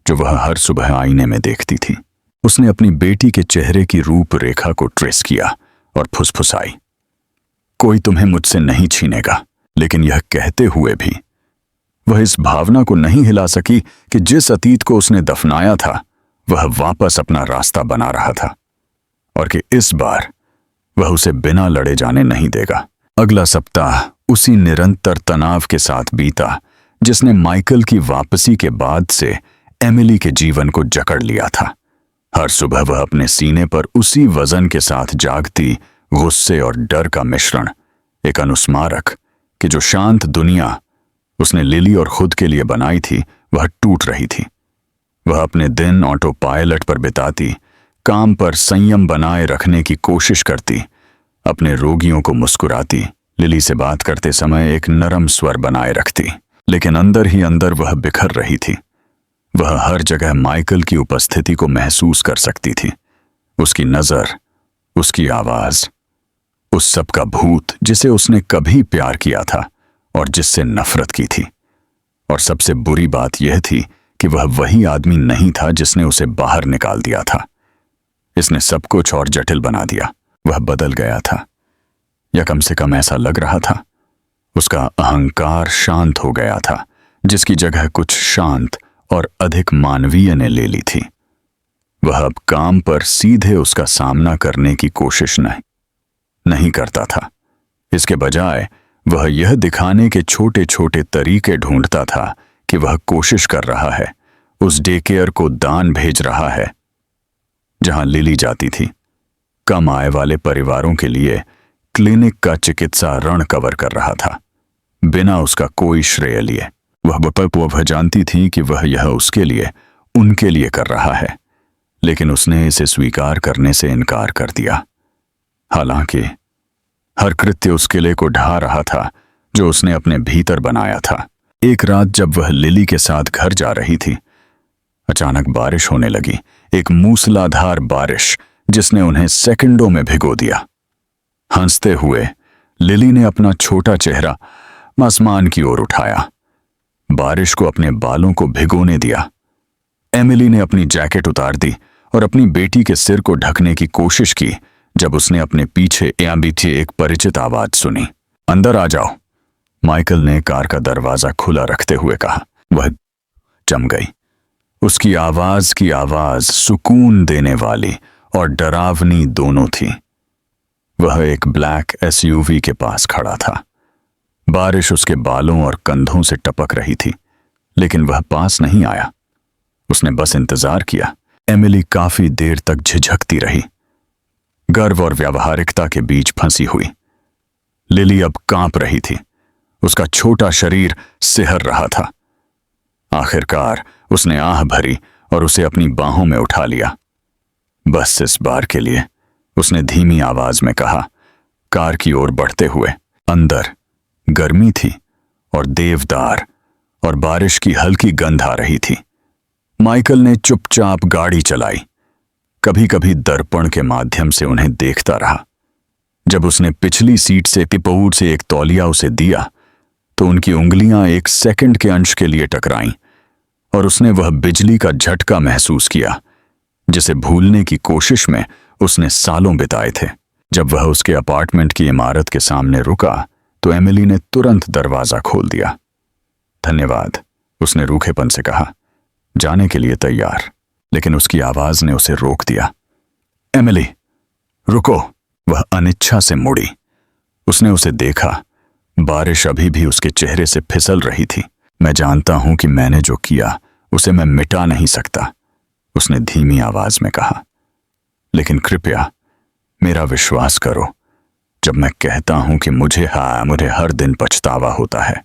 जो वह हर सुबह आईने में देखती थी। उसने अपनी बेटी के चेहरे की रूपरेखा को ट्रेस किया और फुसफुसाई, कोई तुम्हें मुझसे नहीं छीनेगा। लेकिन यह कहते हुए भी वह इस भावना को नहीं हिला सकी कि जिस अतीत को उसने दफनाया था वह वापस अपना रास्ता बना रहा था, और कि इस बार वह उसे बिना लड़े जाने नहीं देगा। अगला सप्ताह उसी निरंतर तनाव के साथ बीता जिसने माइकल की वापसी के बाद से एमिली के जीवन को जकड़ लिया था। हर सुबह वह अपने सीने पर उसी वजन के साथ जागती, गुस्से और डर का मिश्रण, एक अनुस्मारक कि जो शांत दुनिया उसने लिली और खुद के लिए बनाई थी वह टूट रही थी। वह अपने दिन ऑटो पायलट पर बिताती, काम पर संयम बनाए रखने की कोशिश करती, अपने रोगियों को मुस्कुराती, लिली से बात करते समय एक नरम स्वर बनाए रखती, लेकिन अंदर ही अंदर वह बिखर रही थी। वह हर जगह माइकल की उपस्थिति को महसूस कर सकती थी, उसकी नजर, उसकी आवाज, उस सब का भूत जिसे उसने कभी प्यार किया था और जिससे नफरत की थी। और सबसे बुरी बात यह थी कि वह वही आदमी नहीं था जिसने उसे बाहर निकाल दिया था। इसने सब कुछ और जटिल बना दिया। वह बदल गया था, या कम से कम ऐसा लग रहा था। उसका अहंकार शांत हो गया था, जिसकी जगह कुछ शांत और अधिक मानवीय ने ले ली थी। वह अब काम पर सीधे उसका सामना करने की कोशिश नहीं करता था। इसके बजाय वह यह दिखाने के छोटे छोटे तरीके ढूंढता था कि वह कोशिश कर रहा है, उस डे केयर को दान भेज रहा है जहां लिली जाती थी। कम आय वाले परिवारों के लिए क्लिनिक का चिकित्सा ऋण कवर कर रहा था, बिना उसका कोई श्रेय लिए। वह जानती थी कि वह यह उसके लिए, उनके लिए कर रहा है, लेकिन उसने इसे स्वीकार करने से इनकार कर दिया। हालांकि हर कृत्य उस किले को ढा रहा था जो उसने अपने भीतर बनाया था। एक रात जब वह लिली के साथ घर जा रही थी, अचानक बारिश होने लगी, एक मूसलाधार बारिश जिसने उन्हें सेकंडों में भिगो दिया। हंसते हुए लिली ने अपना छोटा चेहरा आसमान की ओर उठाया, बारिश को अपने बालों को भिगोने दिया। एमिली ने अपनी जैकेट उतार दी और अपनी बेटी के सिर को ढकने की कोशिश की जब उसने अपने पीछे एक परिचित आवाज सुनी। अंदर आ जाओ, माइकल ने कार का दरवाजा खुला रखते हुए कहा। वह जम गई। उसकी आवाज सुकून देने वाली और डरावनी दोनों थी। वह एक ब्लैक एसयूवी के पास खड़ा था। बारिश उसके बालों और कंधों से टपक रही थी, लेकिन वह पास नहीं आया। उसने बस इंतजार किया। एमिली काफी देर तक झिझकती रही, गर्व और व्यावहारिकता के बीच फंसी हुई। लिली अब कांप रही थी, उसका छोटा शरीर सिहर रहा था। आखिरकार उसने आह भरी और उसे अपनी बाहों में उठा लिया। बस इस बार के लिए, उसने धीमी आवाज में कहा, कार की ओर बढ़ते हुए। अंदर गर्मी थी और देवदार और बारिश की हल्की गंध आ रही थी। माइकल ने चुपचाप गाड़ी चलाई, कभी कभी दर्पण के माध्यम से उन्हें देखता रहा। जब उसने पिछली सीट से पिपौर से एक तौलिया उसे दिया तो उनकी उंगलियां एक सेकंड के अंश के लिए टकराईं और उसने वह बिजली का झटका महसूस किया जिसे भूलने की कोशिश में उसने सालों बिताए थे। जब वह उसके अपार्टमेंट की इमारत के सामने रुका तो एमिली ने तुरंत दरवाजा खोल दिया। धन्यवाद, उसने रूखेपन से कहा, जाने के लिए तैयार, लेकिन उसकी आवाज ने उसे रोक दिया। एमिली, रुको। वह अनिच्छा से मुड़ी। उसने उसे देखा। बारिश अभी भी उसके चेहरे से फिसल रही थी। मैं जानता हूं कि मैंने जो किया उसे मैं मिटा नहीं सकता, उसने धीमी आवाज में कहा, लेकिन कृपया मेरा विश्वास करो जब मैं कहता हूं कि मुझे हर दिन पछतावा होता है।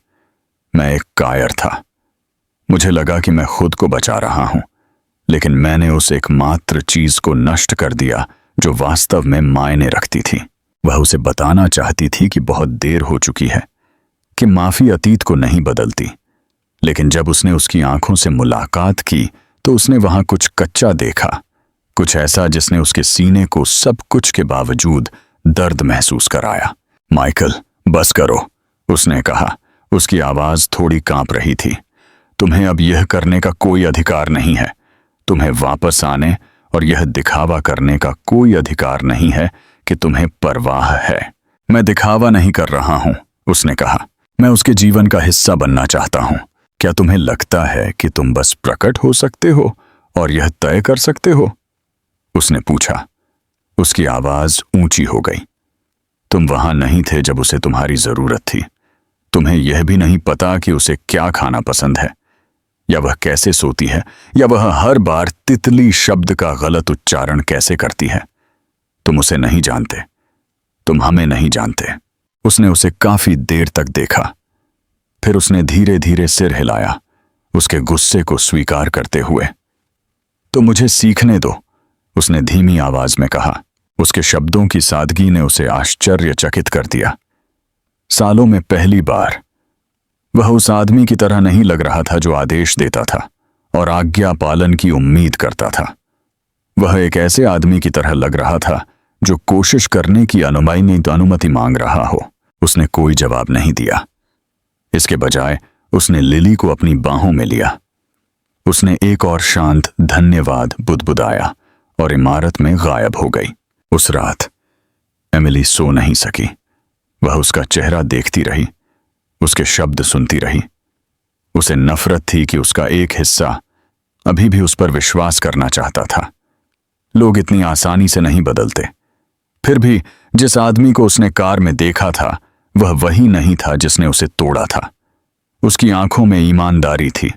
मैं एक कायर था। मुझे लगा कि मैं खुद को बचा रहा हूं, लेकिन मैंने उस एकमात्र चीज को नष्ट कर दिया जो वास्तव में मायने रखती थी। वह उसे बताना चाहती थी कि बहुत देर हो चुकी है, कि माफी अतीत को नहीं बदलती, लेकिन जब उसने उसकी आंखों से मुलाकात की तो उसने वहां कुछ कच्चा देखा, कुछ ऐसा जिसने उसके सीने को सब कुछ के बावजूद दर्द महसूस कराया। माइकल, बस करो, उसने कहा। उसकी आवाज थोड़ी कांप रही थी। तुम्हें अब यह करने का कोई अधिकार नहीं है। तुम्हें वापस आने और यह दिखावा करने का कोई अधिकार नहीं है कि तुम्हें परवाह है। मैं दिखावा नहीं कर रहा हूं, उसने कहा। मैं उसके जीवन का हिस्सा बनना चाहता हूं। क्या तुम्हें लगता है कि तुम बस प्रकट हो सकते हो और यह तय कर सकते हो? उसने पूछा। उसकी आवाज ऊंची हो गई। तुम वहां नहीं थे जब उसे तुम्हारी जरूरत थी। तुम्हें यह भी नहीं पता कि उसे क्या खाना पसंद है, या वह कैसे सोती है, या वह हर बार तितली शब्द का गलत उच्चारण कैसे करती है। तुम उसे नहीं जानते। तुम हमें नहीं जानते। उसने उसे काफी देर तक देखा। फिर उसने धीरे धीरे सिर हिलाया, उसके गुस्से को स्वीकार करते हुए। तो मुझे सीखने दो, उसने धीमी आवाज में कहा। उसके शब्दों की सादगी ने उसे आश्चर्यचकित कर दिया। सालों में पहली बार वह उस आदमी की तरह नहीं लग रहा था जो आदेश देता था और आज्ञा पालन की उम्मीद करता था। वह एक ऐसे आदमी की तरह लग रहा था जो कोशिश करने की अनुमति मांग रहा हो। उसने कोई जवाब नहीं दिया। इसके बजाय उसने लिली को अपनी बाहों में लिया। उसने एक और शांत धन्यवाद बुदबुदाया और इमारत में गायब हो गई। उस रात एमिली सो नहीं सकी। वह उसका चेहरा देखती रही, उसके शब्द सुनती रही। उसे नफरत थी कि उसका एक हिस्सा अभी भी उस पर विश्वास करना चाहता था। लोग इतनी आसानी से नहीं बदलते। फिर भी जिस आदमी को उसने कार में देखा था वह वही नहीं था जिसने उसे तोड़ा था। उसकी आंखों में ईमानदारी थी,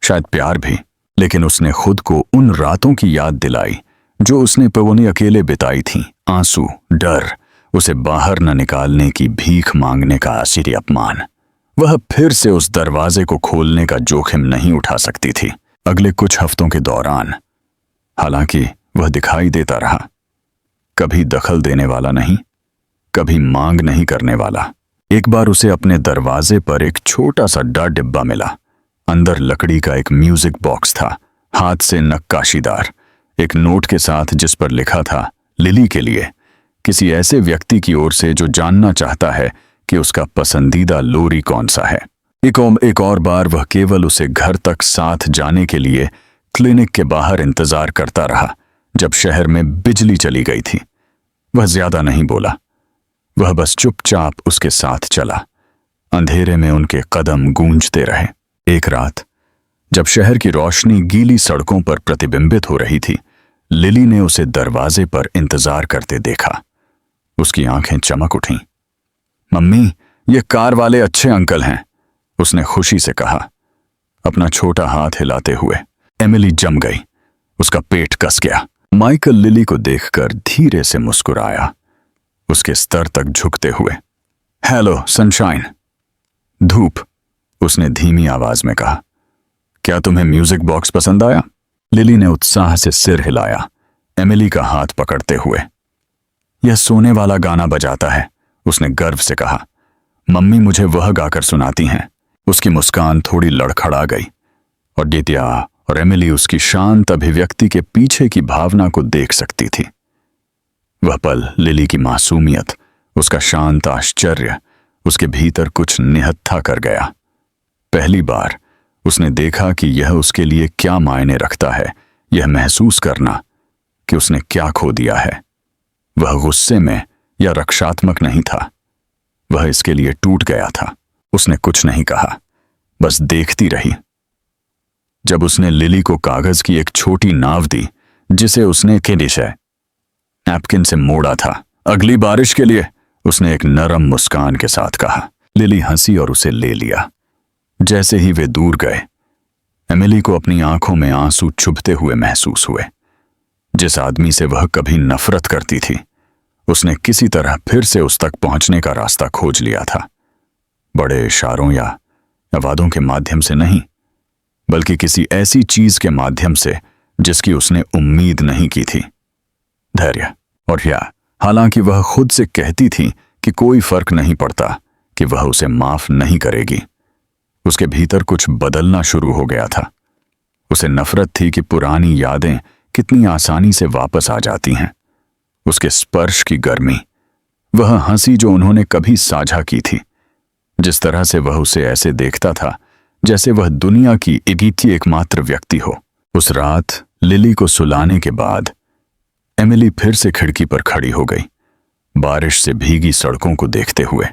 शायद प्यार भी, लेकिन उसने खुद को उन रातों की याद दिलाई जो उसने पवनी अकेले बिताई थी। आंसू, डर, उसे बाहर न निकालने की भीख मांगने का आश्चर्य अपमान। वह फिर से उस दरवाजे को खोलने का जोखिम नहीं उठा सकती थी। अगले कुछ हफ्तों के दौरान हालांकि वह दिखाई देता रहा, कभी दखल देने वाला नहीं, कभी मांग नहीं करने वाला। एक बार उसे अपने दरवाजे पर एक छोटा सा डिब्बा मिला। अंदर लकड़ी का एक म्यूजिक बॉक्स था, हाथ से नक्काशीदार, एक नोट के साथ जिस पर लिखा था, लिली के लिए, किसी ऐसे व्यक्ति की ओर से जो जानना चाहता है कि उसका पसंदीदा लोरी कौन सा है। एक और बार वह केवल उसे घर तक साथ जाने के लिए क्लिनिक के बाहर इंतजार करता रहा जब शहर में बिजली चली गई थी। वह ज्यादा नहीं बोला, वह बस चुपचाप उसके साथ चला। अंधेरे में उनके कदम गूंजते रहे। एक रात जब शहर की रोशनी गीली सड़कों पर प्रतिबिंबित हो रही थी, लिली ने उसे दरवाजे पर इंतजार करते देखा। उसकी आंखें चमक उठीं। मम्मी, ये कार वाले अच्छे अंकल हैं, उसने खुशी से कहा, अपना छोटा हाथ हिलाते हुए। एमिली जम गई, उसका पेट कस गया। माइकल लिली को देखकर धीरे से मुस्कुराया, उसके स्तर तक झुकते हुए। Hello sunshine. धूप, उसने धीमी आवाज में कहा। क्या तुम्हें म्यूजिक बॉक्स पसंद आया? लिली ने उत्साह से सिर हिलाया, एमिली का हाथ पकड़ते हुए। यह सोने वाला गाना बजाता है, उसने गर्व से कहा। मम्मी मुझे वह गाकर सुनाती हैं। उसकी मुस्कान थोड़ी लड़खड़ा गई और दित्या और एमिली उसकी शांत अभिव्यक्ति के पीछे की भावना को देख सकती थी। वह पल, लिली की मासूमियत, उसका शांत आश्चर्य, उसके भीतर कुछ निहत्था कर गया। पहली बार उसने देखा कि यह उसके लिए क्या मायने रखता है, यह महसूस करना कि उसने क्या खो दिया है। वह गुस्से में या रक्षात्मक नहीं था, वह इसके लिए टूट गया था। उसने कुछ नहीं कहा, बस देखती रही। जब उसने लिली को कागज की एक छोटी नाव दी जिसे उसने केडिशे नैपकिन से मोड़ा था, अगली बारिश के लिए, उसने एक नरम मुस्कान के साथ कहा। लिली हंसी और उसे ले लिया। जैसे ही वे दूर गए, एमिली को अपनी आंखों में आंसू चुभते हुए महसूस हुए। जिस आदमी से वह कभी नफरत करती थी, उसने किसी तरह फिर से उस तक पहुंचने का रास्ता खोज लिया था। बड़े इशारों या वादों के माध्यम से नहीं, बल्कि किसी ऐसी चीज के माध्यम से जिसकी उसने उम्मीद नहीं की थी, धैर्य। और हालांकि वह खुद से कहती थी कि कोई फर्क नहीं पड़ता, कि वह उसे माफ नहीं करेगी, उसके भीतर कुछ बदलना शुरू हो गया था। उसे नफरत थी कि पुरानी यादें कितनी आसानी से वापस आ जाती हैं। उसके स्पर्श की गर्मी, वह हंसी जो उन्होंने कभी साझा की थी, जिस तरह से वह उसे ऐसे देखता था जैसे वह दुनिया की इकलौती एकमात्र व्यक्ति हो। उस रात लिली को सुलाने के बाद एमिली फिर से खिड़की पर खड़ी हो गई, बारिश से भीगी सड़कों को देखते हुए।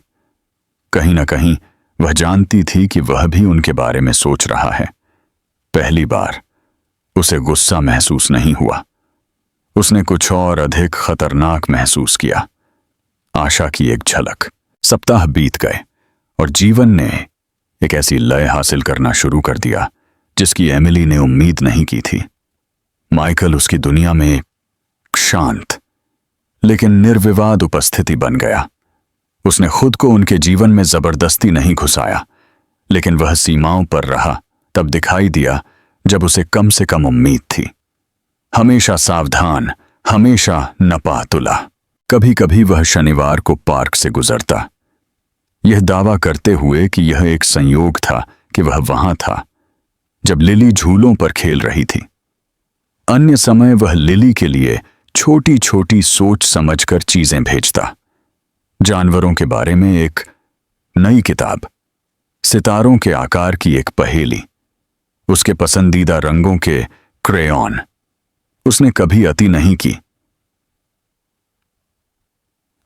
कहीं ना कहीं वह जानती थी कि वह भी उनके बारे में सोच रहा है। पहली बार उसे गुस्सा महसूस नहीं हुआ, उसने कुछ और अधिक खतरनाक महसूस किया, आशा की एक झलक। सप्ताह बीत गए और जीवन ने एक ऐसी लय हासिल करना शुरू कर दिया जिसकी एमिली ने उम्मीद नहीं की थी। माइकल उसकी दुनिया में एक शांत लेकिन निर्विवाद उपस्थिति बन गया। उसने खुद को उनके जीवन में जबरदस्ती नहीं घुसाया, लेकिन वह सीमाओं पर रहा तब दिखाई दिया जब उसे कम से कम उम्मीद थी। हमेशा सावधान, हमेशा नपातुला। कभी कभी वह शनिवार को पार्क से गुजरता, यह दावा करते हुए कि यह एक संयोग था कि वह वहां था जब लिली झूलों पर खेल रही थी। अन्य समय वह लिली के लिए छोटी छोटी सोच समझकर चीजें भेजता, जानवरों के बारे में एक नई किताब, सितारों के आकार की एक पहेली, उसके पसंदीदा रंगों के क्रेयॉन। उसने कभी अति नहीं की,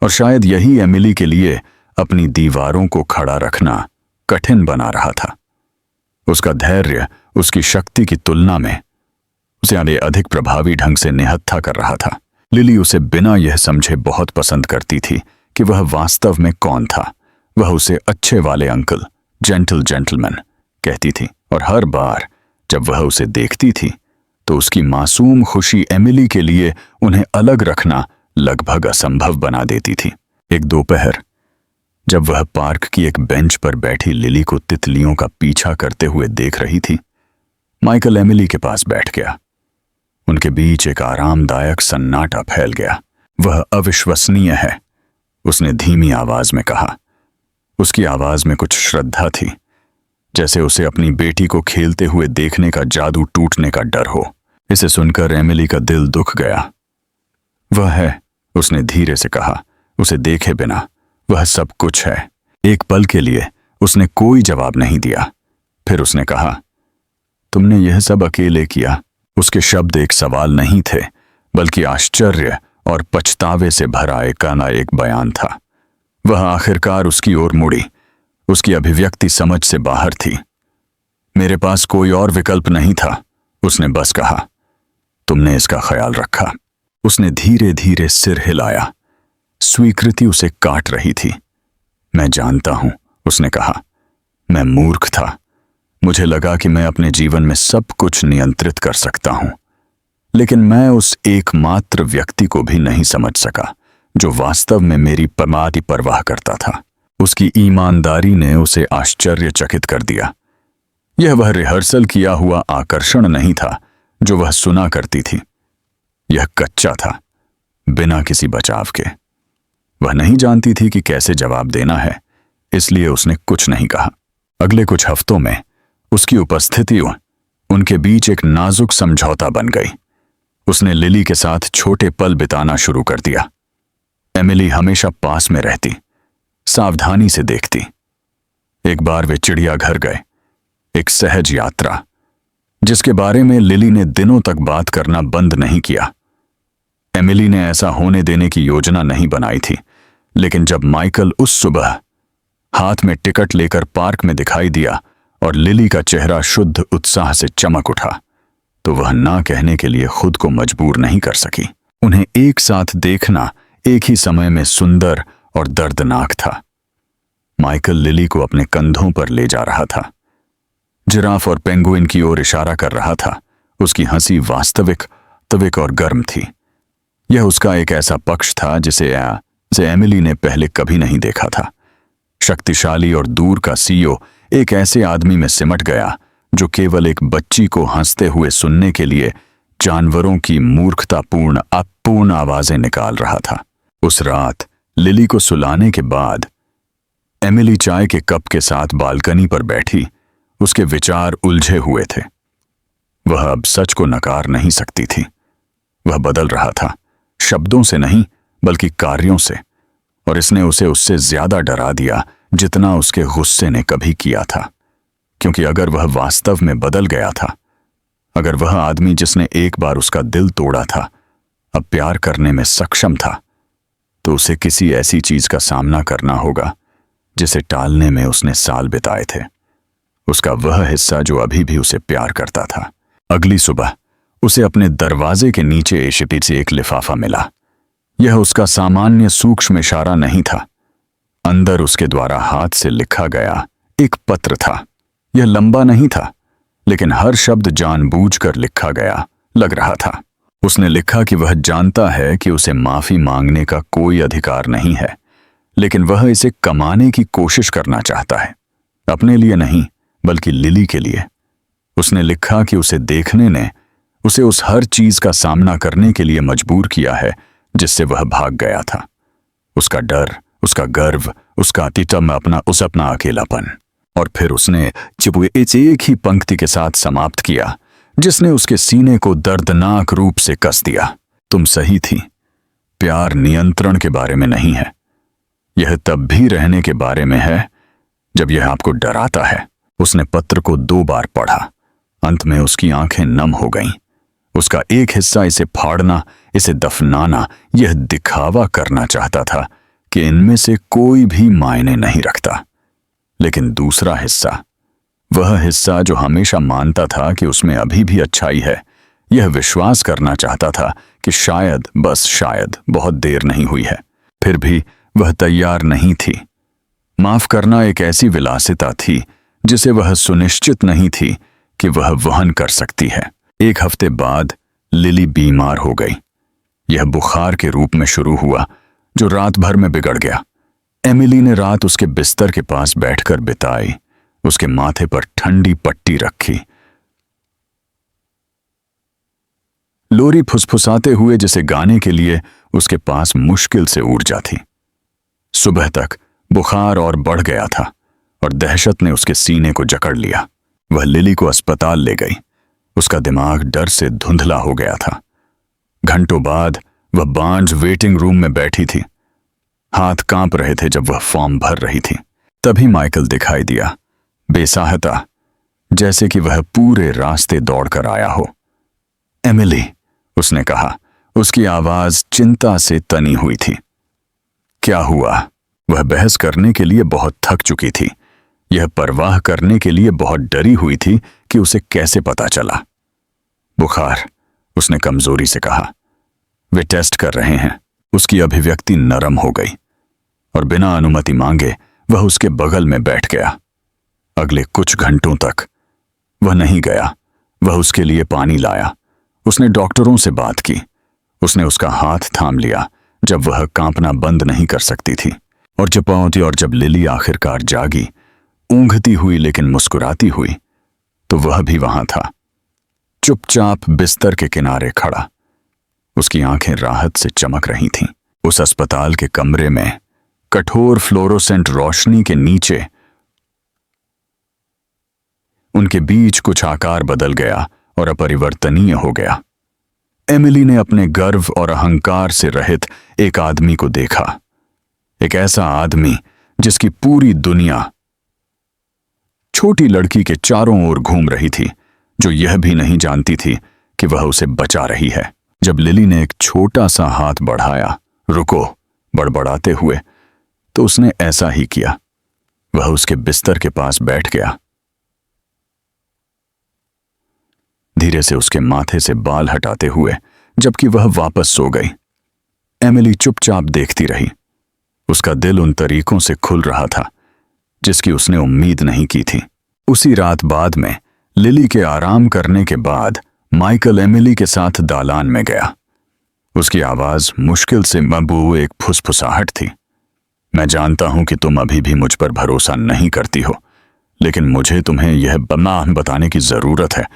और शायद यही एमिली के लिए अपनी दीवारों को खड़ा रखना कठिन बना रहा था। उसका धैर्य उसकी शक्ति की तुलना में उसे अधिक प्रभावी ढंग से निहत्था कर रहा था। लिली उसे बिना यह समझे बहुत पसंद करती थी कि वह वास्तव में कौन था। वह उसे अच्छे वाले अंकल, जेंटलमैन कहती थी, और हर बार जब वह उसे देखती थी तो उसकी मासूम खुशी एमिली के लिए उन्हें अलग रखना लगभग असंभव बना देती थी। एक दोपहर जब वह पार्क की एक बेंच पर बैठी लिली को तितलियों का पीछा करते हुए देख रही थी, माइकल एमिली के पास बैठ गया। उनके बीच एक आरामदायक सन्नाटा फैल गया। वह अविश्वसनीय है, उसने धीमी आवाज में कहा। उसकी आवाज में कुछ श्रद्धा थी, जैसे उसे अपनी बेटी को खेलते हुए देखने का जादू टूटने का डर हो। इसे सुनकर एमिली का दिल दुख गया। वह है, उसने धीरे से कहा, उसे देखे बिना वह सब कुछ है। एक पल के लिए उसने कोई जवाब नहीं दिया। फिर उसने कहा, तुमने यह सब अकेले किया। उसके शब्द एक सवाल नहीं थे, बल्कि आश्चर्य और पछतावे से भरा एक बयान था। वह आखिरकार उसकी ओर मुड़ी। उसकी अभिव्यक्ति समझ से बाहर थी। मेरे पास कोई और विकल्प नहीं था, उसने बस कहा। तुमने इसका ख्याल रखा। उसने धीरे धीरे सिर हिलाया। स्वीकृति उसे काट रही थी। मैं जानता हूं, उसने कहा। मैं मूर्ख था। मुझे लगा कि मैं अपने जीवन में सब कुछ नियंत्रित कर सकता हूं, लेकिन मैं उस एकमात्र व्यक्ति को भी नहीं समझ सका जो वास्तव में मेरी परवाह करता था। उसकी ईमानदारी ने उसे आश्चर्यचकित कर दिया। यह वह रिहर्सल किया हुआ आकर्षण नहीं था जो वह सुना करती थी। यह कच्चा था, बिना किसी बचाव के। वह नहीं जानती थी कि कैसे जवाब देना है, इसलिए उसने कुछ नहीं कहा। अगले कुछ हफ्तों में उसकी उपस्थिति उनके बीच एक नाजुक समझौता बन गई। उसने लिली के साथ छोटे पल बिताना शुरू कर दिया। एमिली हमेशा पास में रहती, सावधानी से देखती। एक बार वे चिड़ियाघर गए, एक सहज यात्रा जिसके बारे में लिली ने दिनों तक बात करना बंद नहीं किया। एमिली ने ऐसा होने देने की योजना नहीं बनाई थी, लेकिन जब माइकल उस सुबह हाथ में टिकट लेकर पार्क में दिखाई दिया और लिली का चेहरा शुद्ध उत्साह से चमक उठा, तो वह ना कहने के लिए खुद को मजबूर नहीं कर सकी। उन्हें एक साथ देखना एक ही समय में सुंदर और दर्दनाक था। माइकल लिली को अपने कंधों पर ले जा रहा था। जिराफ और पेंगुइन की ओर इशारा कर रहा था। उसकी हंसी वास्तविक और गर्म थी। यह उसका एक ऐसा पक्ष था जिसे एमिली ने पहले कभी नहीं देखा था। शक्तिशाली और दूर का सीईओ एक ऐसे आदमी में सिमट गया जो केवल एक बच्ची को हंसते हुए सुनने के लिए जानवरों की मूर्खतापूर्ण अपूर्ण आवाजें निकाल रहा था। उस रात लिली को सुलाने के बाद एमिली चाय के कप के साथ बालकनी पर बैठी। उसके विचार उलझे हुए थे। वह अब सच को नकार नहीं सकती थी। वह बदल रहा था, शब्दों से नहीं बल्कि कार्यों से, और इसने उसे उससे ज्यादा डरा दिया जितना उसके गुस्से ने कभी किया था। क्योंकि अगर वह वास्तव में बदल गया था, अगर वह आदमी जिसने एक बार उसका दिल तोड़ा था अब प्यार करने में सक्षम था, तो उसे किसी ऐसी चीज का सामना करना होगा जिसे टालने में उसने साल बिताए थे। उसका वह हिस्सा जो अभी भी उसे प्यार करता था। अगली सुबह उसे अपने दरवाजे के नीचे एशिटी से एक लिफाफा मिला। यह उसका सामान्य सूक्ष्म इशारा नहीं था। अंदर उसके द्वारा हाथ से लिखा गया एक पत्र था। यह लंबा नहीं था, लेकिन हर शब्द जानबूझकर लिखा गया लग रहा था। उसने लिखा कि वह जानता है कि उसे माफी मांगने का कोई अधिकार नहीं है, लेकिन वह इसे कमाने की कोशिश करना चाहता है, अपने लिए नहीं बल्कि लिली के लिए। उसने लिखा कि उसे देखने ने उसे उस हर चीज का सामना करने के लिए मजबूर किया है जिससे वह भाग गया था। उसका डर, उसका गर्व, उसका अतीतम अपना अकेलापन। और फिर उसने चिपुए एक ही पंक्ति के साथ समाप्त किया जिसने उसके सीने को दर्दनाक रूप से कस दिया। तुम सही थी। प्यार नियंत्रण के बारे में नहीं है। यह तब भी रहने के बारे में है जब यह आपको डराता है। उसने पत्र को 2 बार पढ़ा। अंत में उसकी आंखें नम हो गईं। उसका एक हिस्सा इसे फाड़ना, इसे दफनाना, यह दिखावा करना चाहता था कि इनमें से कोई भी मायने नहीं रखता। लेकिन दूसरा हिस्सा, वह हिस्सा जो हमेशा मानता था कि उसमें अभी भी अच्छाई है, यह विश्वास करना चाहता था कि शायद, बस शायद, बहुत देर नहीं हुई है। फिर भी वह तैयार नहीं थी। माफ करना एक ऐसी विलासिता थी जिसे वह सुनिश्चित नहीं थी कि वह वहन कर सकती है। 1 हफ्ते बाद लिली बीमार हो गई। यह बुखार के रूप में शुरू हुआ जो रात भर में बिगड़ गया। एमिली ने रात उसके बिस्तर के पास बैठकर बिताई। उसके माथे पर ठंडी पट्टी रखी। लोरी फुसफुसाते हुए जिसे गाने के लिए उसके पास मुश्किल से ऊर्जा थी। सुबह तक बुखार और बढ़ गया था और दहशत ने उसके सीने को जकड़ लिया। वह लिली को अस्पताल ले गई। उसका दिमाग डर से धुंधला हो गया था। घंटों बाद वह बांझ वेटिंग रूम में बैठी थी। हाथ कांप रहे थे जब वह फॉर्म भर रही थी। तभी माइकल दिखाई दिया, बेसाहता, जैसे कि वह पूरे रास्ते दौड़कर आया हो। एमिली, उसने कहा। उसकी आवाज चिंता से तनी हुई थी। क्या हुआ? वह बहस करने के लिए बहुत थक चुकी थी। यह परवाह करने के लिए बहुत डरी हुई थी कि उसे कैसे पता चला। बुखार, उसने कमजोरी से कहा। वे टेस्ट कर रहे हैं। उसकी अभिव्यक्ति नरम हो गई और बिना अनुमति मांगे वह उसके बगल में बैठ गया। अगले कुछ घंटों तक वह नहीं गया। वह उसके लिए पानी लाया। उसने डॉक्टरों से बात की। उसने उसका हाथ थाम लिया जब वह कांपना बंद नहीं कर सकती थी। और जब लिली आखिरकार जागी, ऊंघती हुई लेकिन मुस्कुराती हुई, तो वह भी वहां था, चुपचाप बिस्तर के किनारे खड़ा। उसकी आंखें राहत से चमक रही थीं। उस अस्पताल के कमरे में कठोर फ्लोरोसेंट रोशनी के नीचे उनके बीच कुछ आकार बदल गया और अपरिवर्तनीय हो गया। एमिली ने अपने गर्व और अहंकार से रहित एक आदमी को देखा। एक ऐसा आदमी जिसकी पूरी दुनिया छोटी लड़की के चारों ओर घूम रही थी, जो यह भी नहीं जानती थी कि वह उसे बचा रही है। जब लिली ने एक छोटा सा हाथ बढ़ाया, रुको, बड़बड़ाते हुए, तो उसने ऐसा ही किया। वह उसके बिस्तर के पास बैठ गया। धीरे से उसके माथे से बाल हटाते हुए, जबकि वह वापस सो गई। एमिली चुपचाप देखती रही। उसका दिल उन तरीकों से खुल रहा था जिसकी उसने उम्मीद नहीं की थी। उसी रात बाद में लिली के आराम करने के बाद माइकल एमिली के साथ दालान में गया। उसकी आवाज मुश्किल से मबू एक फुसफुसाहट थी। मैं जानता हूं कि तुम अभी भी मुझ पर भरोसा नहीं करती हो, लेकिन मुझे तुम्हें यह बताने की जरूरत है।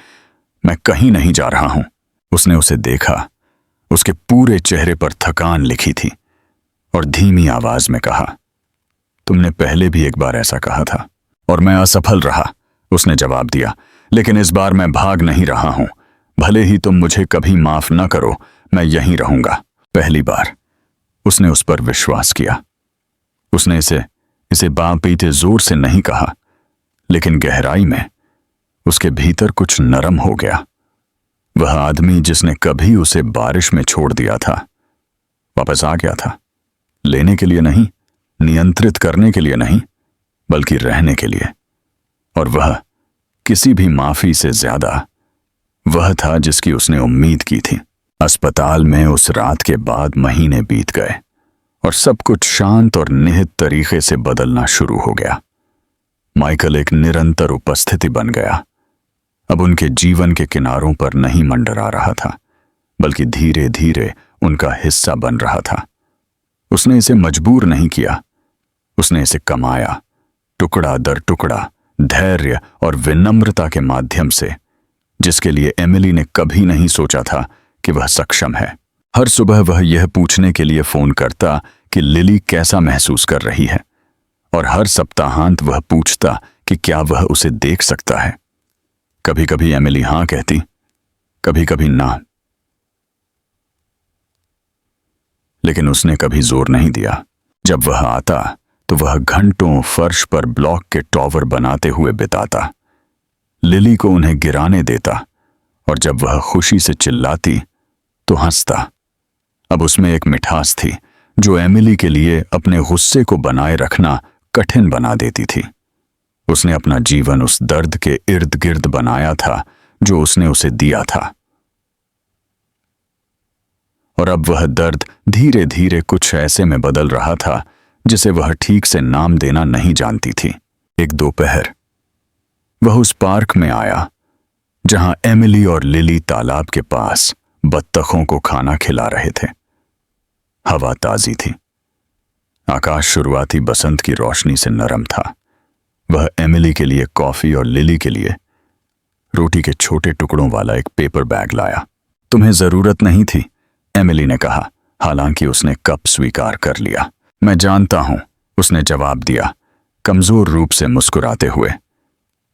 मैं कहीं नहीं जा रहा हूं। उसने उसे देखा। उसके पूरे चेहरे पर थकान लिखी थी और धीमी आवाज में कहा, तुमने पहले भी एक बार ऐसा कहा था और मैं असफल रहा। उसने जवाब दिया, लेकिन इस बार मैं भाग नहीं रहा हूं। भले ही तुम मुझे कभी माफ न करो, मैं यहीं रहूंगा। पहली बार उसने उस पर विश्वास किया। उसने इसे बापीते जोर से नहीं कहा, लेकिन गहराई में उसके भीतर कुछ नरम हो गया। वह आदमी जिसने कभी उसे बारिश में छोड़ दिया था, वापस आ गया था। लेने के लिए नहीं, नियंत्रित करने के लिए नहीं, बल्कि रहने के लिए। और वह किसी भी माफी से ज्यादा वह था जिसकी उसने उम्मीद की थी। अस्पताल में उस रात के बाद महीने बीत गए और सब कुछ शांत और निहित तरीके से बदलना शुरू हो गया। माइकल एक निरंतर उपस्थिति बन गया। अब उनके जीवन के किनारों पर नहीं मंडरा रहा था, बल्कि धीरे धीरे उनका हिस्सा बन रहा था। उसने इसे मजबूर नहीं किया, उसने इसे कमाया, टुकड़ा दर टुकड़ा, धैर्य और विनम्रता के माध्यम से, जिसके लिए एमिली ने कभी नहीं सोचा था कि वह सक्षम है। हर सुबह वह यह पूछने के लिए फोन करता कि लिली कैसा महसूस कर रही है, और हर सप्ताहांत वह पूछता कि क्या वह उसे देख सकता है। कभी कभी एमिली हां कहती, कभी कभी ना, लेकिन उसने कभी जोर नहीं दिया। जब वह आता तो वह घंटों फर्श पर ब्लॉक के टॉवर बनाते हुए बिताता, लिली को उन्हें गिराने देता, और जब वह खुशी से चिल्लाती तो हंसता। अब उसमें एक मिठास थी जो एमिली के लिए अपने गुस्से को बनाए रखना कठिन बना देती थी। उसने अपना जीवन उस दर्द के इर्द गिर्द बनाया था जो उसने उसे दिया था, और अब वह दर्द धीरे धीरे कुछ ऐसे में बदल रहा था जिसे वह ठीक से नाम देना नहीं जानती थी। एक दोपहर वह उस पार्क में आया जहां एमिली और लिली तालाब के पास बत्तखों को खाना खिला रहे थे। हवा ताजी थी, आकाश शुरुआती बसंत की रोशनी से नरम था। वह एमिली के लिए कॉफी और लिली के लिए रोटी के छोटे टुकड़ों वाला एक पेपर बैग लाया। तुम्हें जरूरत नहीं थी, एमिली ने कहा, हालांकि उसने कप स्वीकार कर लिया। मैं जानता हूं, उसने जवाब दिया, कमजोर रूप से मुस्कुराते हुए,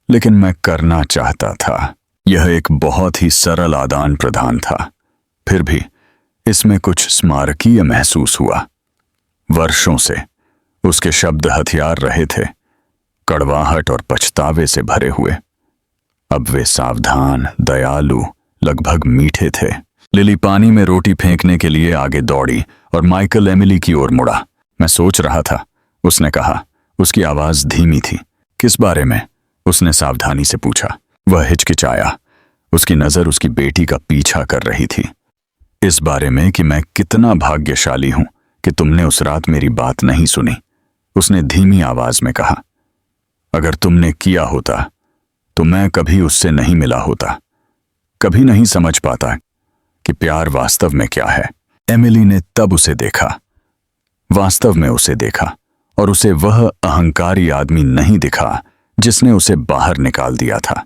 लेकिन मैं करना चाहता था। यह एक बहुत ही सरल आदान प्रदान था, फिर भी इसमें कुछ स्मारकीय महसूस हुआ। वर्षों से उसके शब्द हथियार रहे थे, कड़वाहट और पछतावे से भरे हुए। अब वे सावधान, दयालु, लगभग मीठे थे। लिली पानी में रोटी फेंकने के लिए आगे दौड़ी और माइकल एमिली की ओर मुड़ा। मैं सोच रहा था, उसने कहा। उसकी आवाज धीमी थी। किस बारे में? उसने सावधानी से पूछा। वह हिचकिचाया। उसकी नजर उसकी बेटी का पीछा कर रही थी। इस बारे में कि मैं कितना भाग्यशाली हूं कि तुमने उस रात मेरी बात नहीं सुनी, उसने धीमी आवाज में कहा। अगर तुमने किया होता तो मैं कभी उससे नहीं मिला होता, कभी नहीं समझ पाता कि प्यार वास्तव में क्या है। एमिली ने तब उसे देखा, वास्तव में उसे देखा, और उसे वह अहंकारी आदमी नहीं दिखा जिसने उसे बाहर निकाल दिया था,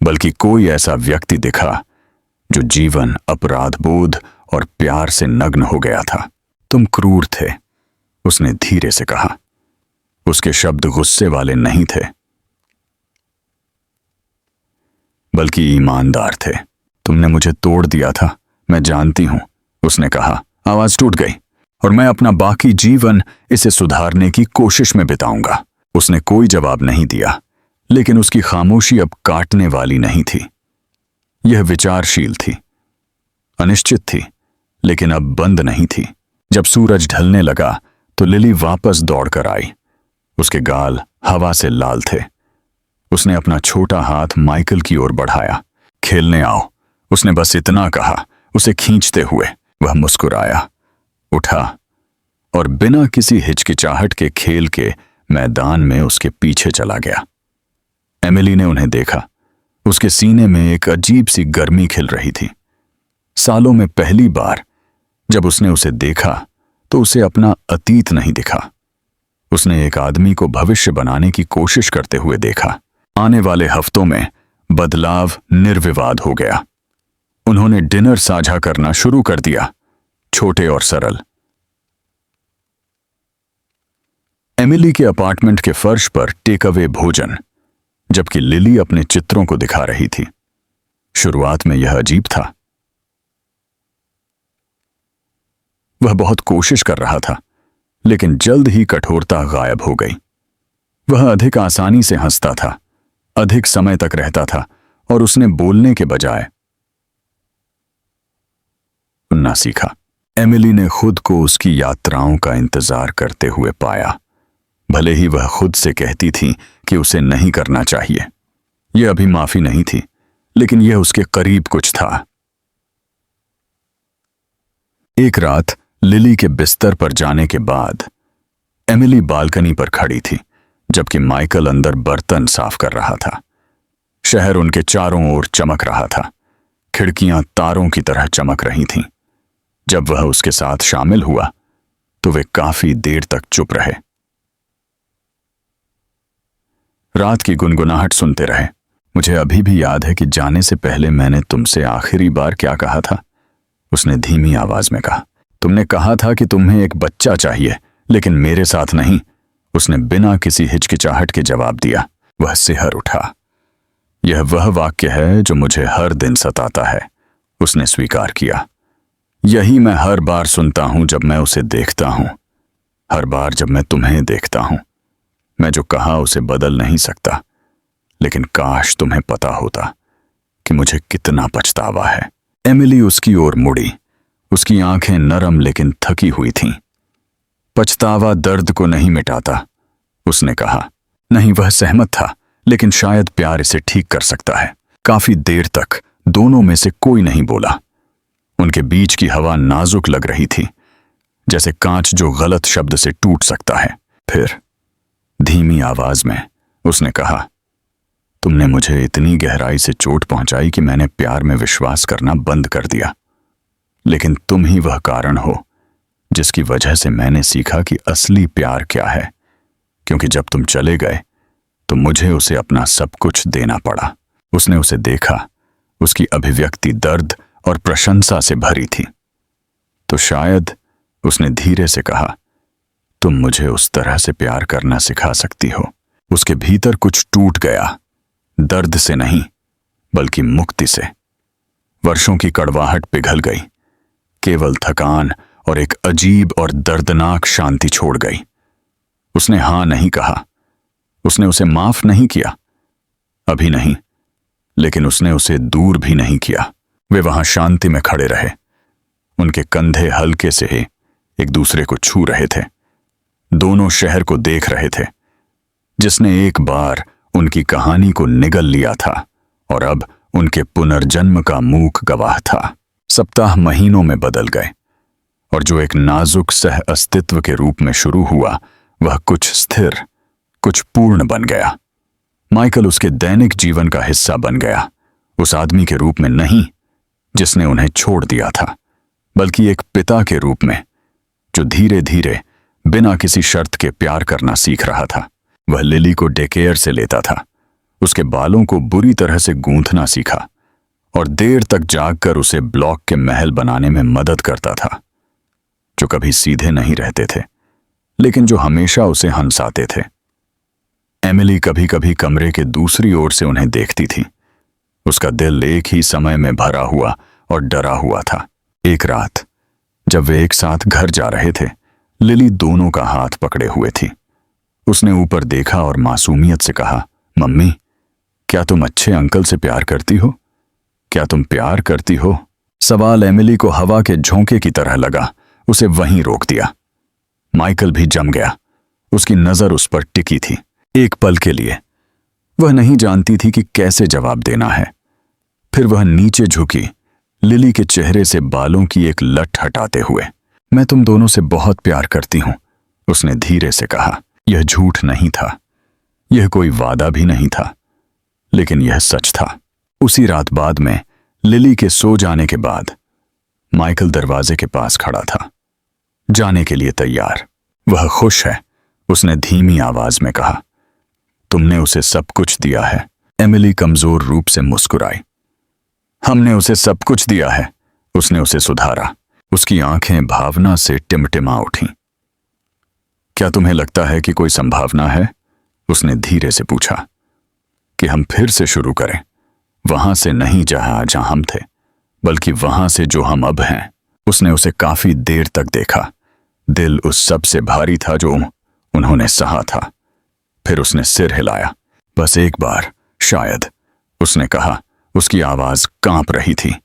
बल्कि कोई ऐसा व्यक्ति दिखा जो जीवन, अपराध बोध और प्यार से नग्न हो गया था। तुम क्रूर थे, उसने धीरे से कहा। उसके शब्द गुस्से वाले नहीं थे, बल्कि ईमानदार थे। तुमने मुझे तोड़ दिया था, मैं जानती हूं, उसने कहा। आवाज टूट गई। और मैं अपना बाकी जीवन इसे सुधारने की कोशिश में बिताऊंगा। उसने कोई जवाब नहीं दिया, लेकिन उसकी खामोशी अब काटने वाली नहीं थी। यह विचारशील थी, अनिश्चित थी, लेकिन अब बंद नहीं थी। जब सूरज ढलने लगा तो लिली वापस दौड़कर आई। उसके गाल हवा से लाल थे। उसने अपना छोटा हाथ माइकल की ओर बढ़ाया। खेलने आओ, उसने बस इतना कहा। उसे खींचते हुए वह मुस्कुराया, उठा और बिना किसी हिचकिचाहट के खेल के मैदान में उसके पीछे चला गया। एमिली ने उन्हें देखा। उसके सीने में एक अजीब सी गर्मी खिल रही थी। सालों में पहली बार जब उसने उसे देखा तो उसे अपना अतीत नहीं दिखा। उसने एक आदमी को भविष्य बनाने की कोशिश करते हुए देखा। आने वाले हफ्तों में बदलाव निर्विवाद हो गया। उन्होंने डिनर साझा करना शुरू कर दिया, छोटे और सरल। एमिली के अपार्टमेंट के फर्श पर टेक अवे भोजन, जबकि लिली अपने चित्रों को दिखा रही थी। शुरुआत में यह अजीब था। वह बहुत कोशिश कर रहा था, लेकिन जल्द ही कठोरता गायब हो गई। वह अधिक आसानी से हंसता था, अधिक समय तक रहता था, और उसने बोलने के बजाय सुनना सीखा। एमिली ने खुद को उसकी यात्राओं का इंतजार करते हुए पाया, भले ही वह खुद से कहती थी कि उसे नहीं करना चाहिए। यह अभी माफी नहीं थी, लेकिन यह उसके करीब कुछ था। एक रात लिली के बिस्तर पर जाने के बाद एमिली बालकनी पर खड़ी थी, जबकि माइकल अंदर बर्तन साफ कर रहा था। शहर उनके चारों ओर चमक रहा था। खिड़कियां तारों की तरह चमक रही थीं। जब वह उसके साथ शामिल हुआ तो वे काफी देर तक चुप रहे। रात की गुनगुनाहट सुनते रहे। मुझे अभी भी याद है कि जाने से पहले मैंने तुमसे आखिरी बार क्या कहा था, उसने धीमी आवाज में कहा। तुमने कहा था कि तुम्हें एक बच्चा चाहिए, लेकिन मेरे साथ नहीं, उसने बिना किसी हिचकिचाहट के जवाब दिया। वह सिहर उठा। यह वह वाक्य है जो मुझे हर दिन सताता है, उसने स्वीकार किया। यही मैं हर बार सुनता हूं जब मैं उसे देखता हूं, हर बार जब मैं तुम्हें देखता हूं। मैं जो कहा उसे बदल नहीं सकता, लेकिन काश तुम्हें पता होता कि मुझे कितना पछतावा है। एमिली उसकी ओर मुड़ी। उसकी आंखें नरम लेकिन थकी हुई थीं। पछतावा दर्द को नहीं मिटाता, उसने कहा। नहीं, वह सहमत था, लेकिन शायद प्यार इसे ठीक कर सकता है। काफी देर तक दोनों में से कोई नहीं बोला। उनके बीच की हवा नाजुक लग रही थी, जैसे कांच जो गलत शब्द से टूट सकता है। फिर धीमी आवाज में उसने कहा, तुमने मुझे इतनी गहराई से चोट पहुंचाई कि मैंने प्यार में विश्वास करना बंद कर दिया। लेकिन तुम ही वह कारण हो जिसकी वजह से मैंने सीखा कि असली प्यार क्या है, क्योंकि जब तुम चले गए तो मुझे उसे अपना सब कुछ देना पड़ा। उसने उसे देखा। उसकी अभिव्यक्ति दर्द और प्रशंसा से भरी थी। तो शायद, उसने धीरे से कहा, तुम मुझे उस तरह से प्यार करना सिखा सकती हो। उसके भीतर कुछ टूट गया, दर्द से नहीं बल्कि मुक्ति से। वर्षों की कड़वाहट पिघल गई, केवल थकान और एक अजीब और दर्दनाक शांति छोड़ गई। उसने हां नहीं कहा, उसने उसे माफ नहीं किया, अभी नहीं, लेकिन उसने उसे दूर भी नहीं किया। वे वहां शांति में खड़े रहे। उनके कंधे हल्के से ही एक दूसरे को छू रहे थे। दोनों शहर को देख रहे थे, जिसने एक बार उनकी कहानी को निगल लिया था और अब उनके पुनर्जन्म का मूक गवाह था। सप्ताह महीनों में बदल गए, और जो एक नाजुक सह अस्तित्व के रूप में शुरू हुआ, वह कुछ स्थिर, कुछ पूर्ण बन गया। माइकल उसके दैनिक जीवन का हिस्सा बन गया, उस आदमी के रूप में नहीं जिसने उन्हें छोड़ दिया था, बल्कि एक पिता के रूप में जो धीरे धीरे बिना किसी शर्त के प्यार करना सीख रहा था। वह लिली को डेकेयर से लेता था, उसके बालों को बुरी तरह से गूंथना सीखा और देर तक जागकर उसे ब्लॉक के महल बनाने में मदद करता था, जो कभी सीधे नहीं रहते थे, लेकिन जो हमेशा उसे हंसाते थे। एमिली कभी कभी कमरे के दूसरी ओर से उन्हें देखती थी। उसका दिल एक ही समय में भरा हुआ और डरा हुआ था। एक रात जब वे एक साथ घर जा रहे थे, लिली दोनों का हाथ पकड़े हुए थी। उसने ऊपर देखा और मासूमियत से कहा, मम्मी, क्या तुम अच्छे अंकल से प्यार करती हो? क्या तुम प्यार करती हो? सवाल एमिली को हवा के झोंके की तरह लगा। उसे वहीं रोक दिया। माइकल भी जम गया। उसकी नजर उस पर टिकी थी। एक पल के लिए वह नहीं जानती थी कि कैसे जवाब देना है। फिर वह नीचे झुकी, लिली के चेहरे से बालों की एक लट हटाते हुए। मैं तुम दोनों से बहुत प्यार करती हूं, उसने धीरे से कहा। यह झूठ नहीं था, यह कोई वादा भी नहीं था, लेकिन यह सच था। उसी रात बाद में लिली के सो जाने के बाद माइकल दरवाजे के पास खड़ा था, जाने के लिए तैयार। वह खुश है, उसने धीमी आवाज में कहा। तुमने उसे सब कुछ दिया है। एमिली कमजोर रूप से मुस्कुराई। हमने उसे सब कुछ दिया है, उसने उसे सुधारा। उसकी आंखें भावना से टिमटिमा उठीं। क्या तुम्हें लगता है कि कोई संभावना है, उसने धीरे से पूछा, कि हम फिर से शुरू करें, वहां से नहीं जहां हम थे, बल्कि वहां से जो हम अब हैं। उसने उसे काफी देर तक देखा। दिल उस सब से भारी था जो उन्होंने सहा था। फिर उसने सिर हिलाया। बस एक बार, शायद, उसने कहा। उसकी आवाज कांप रही थी।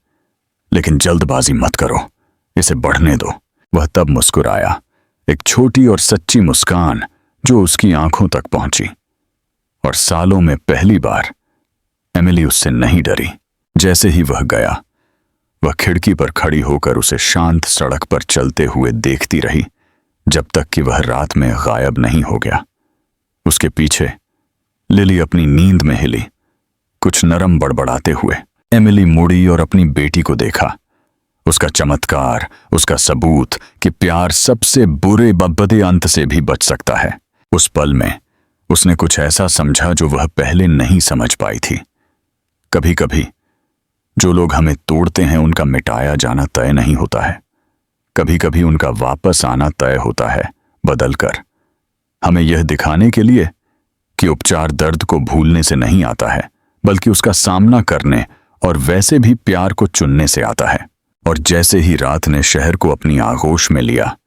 लेकिन जल्दबाजी मत करो, इसे बढ़ने दो। वह तब मुस्कुराया, एक छोटी और सच्ची मुस्कान जो उसकी आंखों तक पहुंची। और सालों में पहली बार एमिली उससे नहीं डरी। जैसे ही वह गया, वह खिड़की पर खड़ी होकर उसे शांत सड़क पर चलते हुए देखती रही, जब तक कि वह रात में गायब नहीं हो गया। उसके पीछे लिली अपनी नींद में हिली, कुछ नरम बड़बड़ाते हुए। एमिली मुड़ी और अपनी बेटी को देखा। उसका चमत्कार, उसका सबूत कि प्यार सबसे बुरे बदे अंत से भी बच सकता है। उस पल में उसने कुछ ऐसा समझा जो वह पहले नहीं समझ पाई थी। कभी कभी जो लोग हमें तोड़ते हैं उनका मिटाया जाना तय नहीं होता है। कभी कभी उनका वापस आना तय होता है, बदलकर, हमें यह दिखाने के लिए कि उपचार दर्द को भूलने से नहीं आता है, बल्कि उसका सामना करने और वैसे भी प्यार को चुनने से आता है। और जैसे ही रात ने शहर को अपनी आगोश में लिया,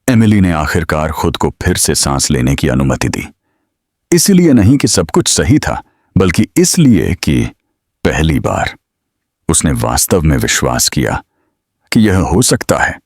एमिली ने आखिरकार खुद को फिर से सांस लेने की अनुमति दी। इसलिए नहीं कि सब कुछ सही था, बल्कि इसलिए कि पहली बार उसने वास्तव में विश्वास किया कि यह हो सकता है।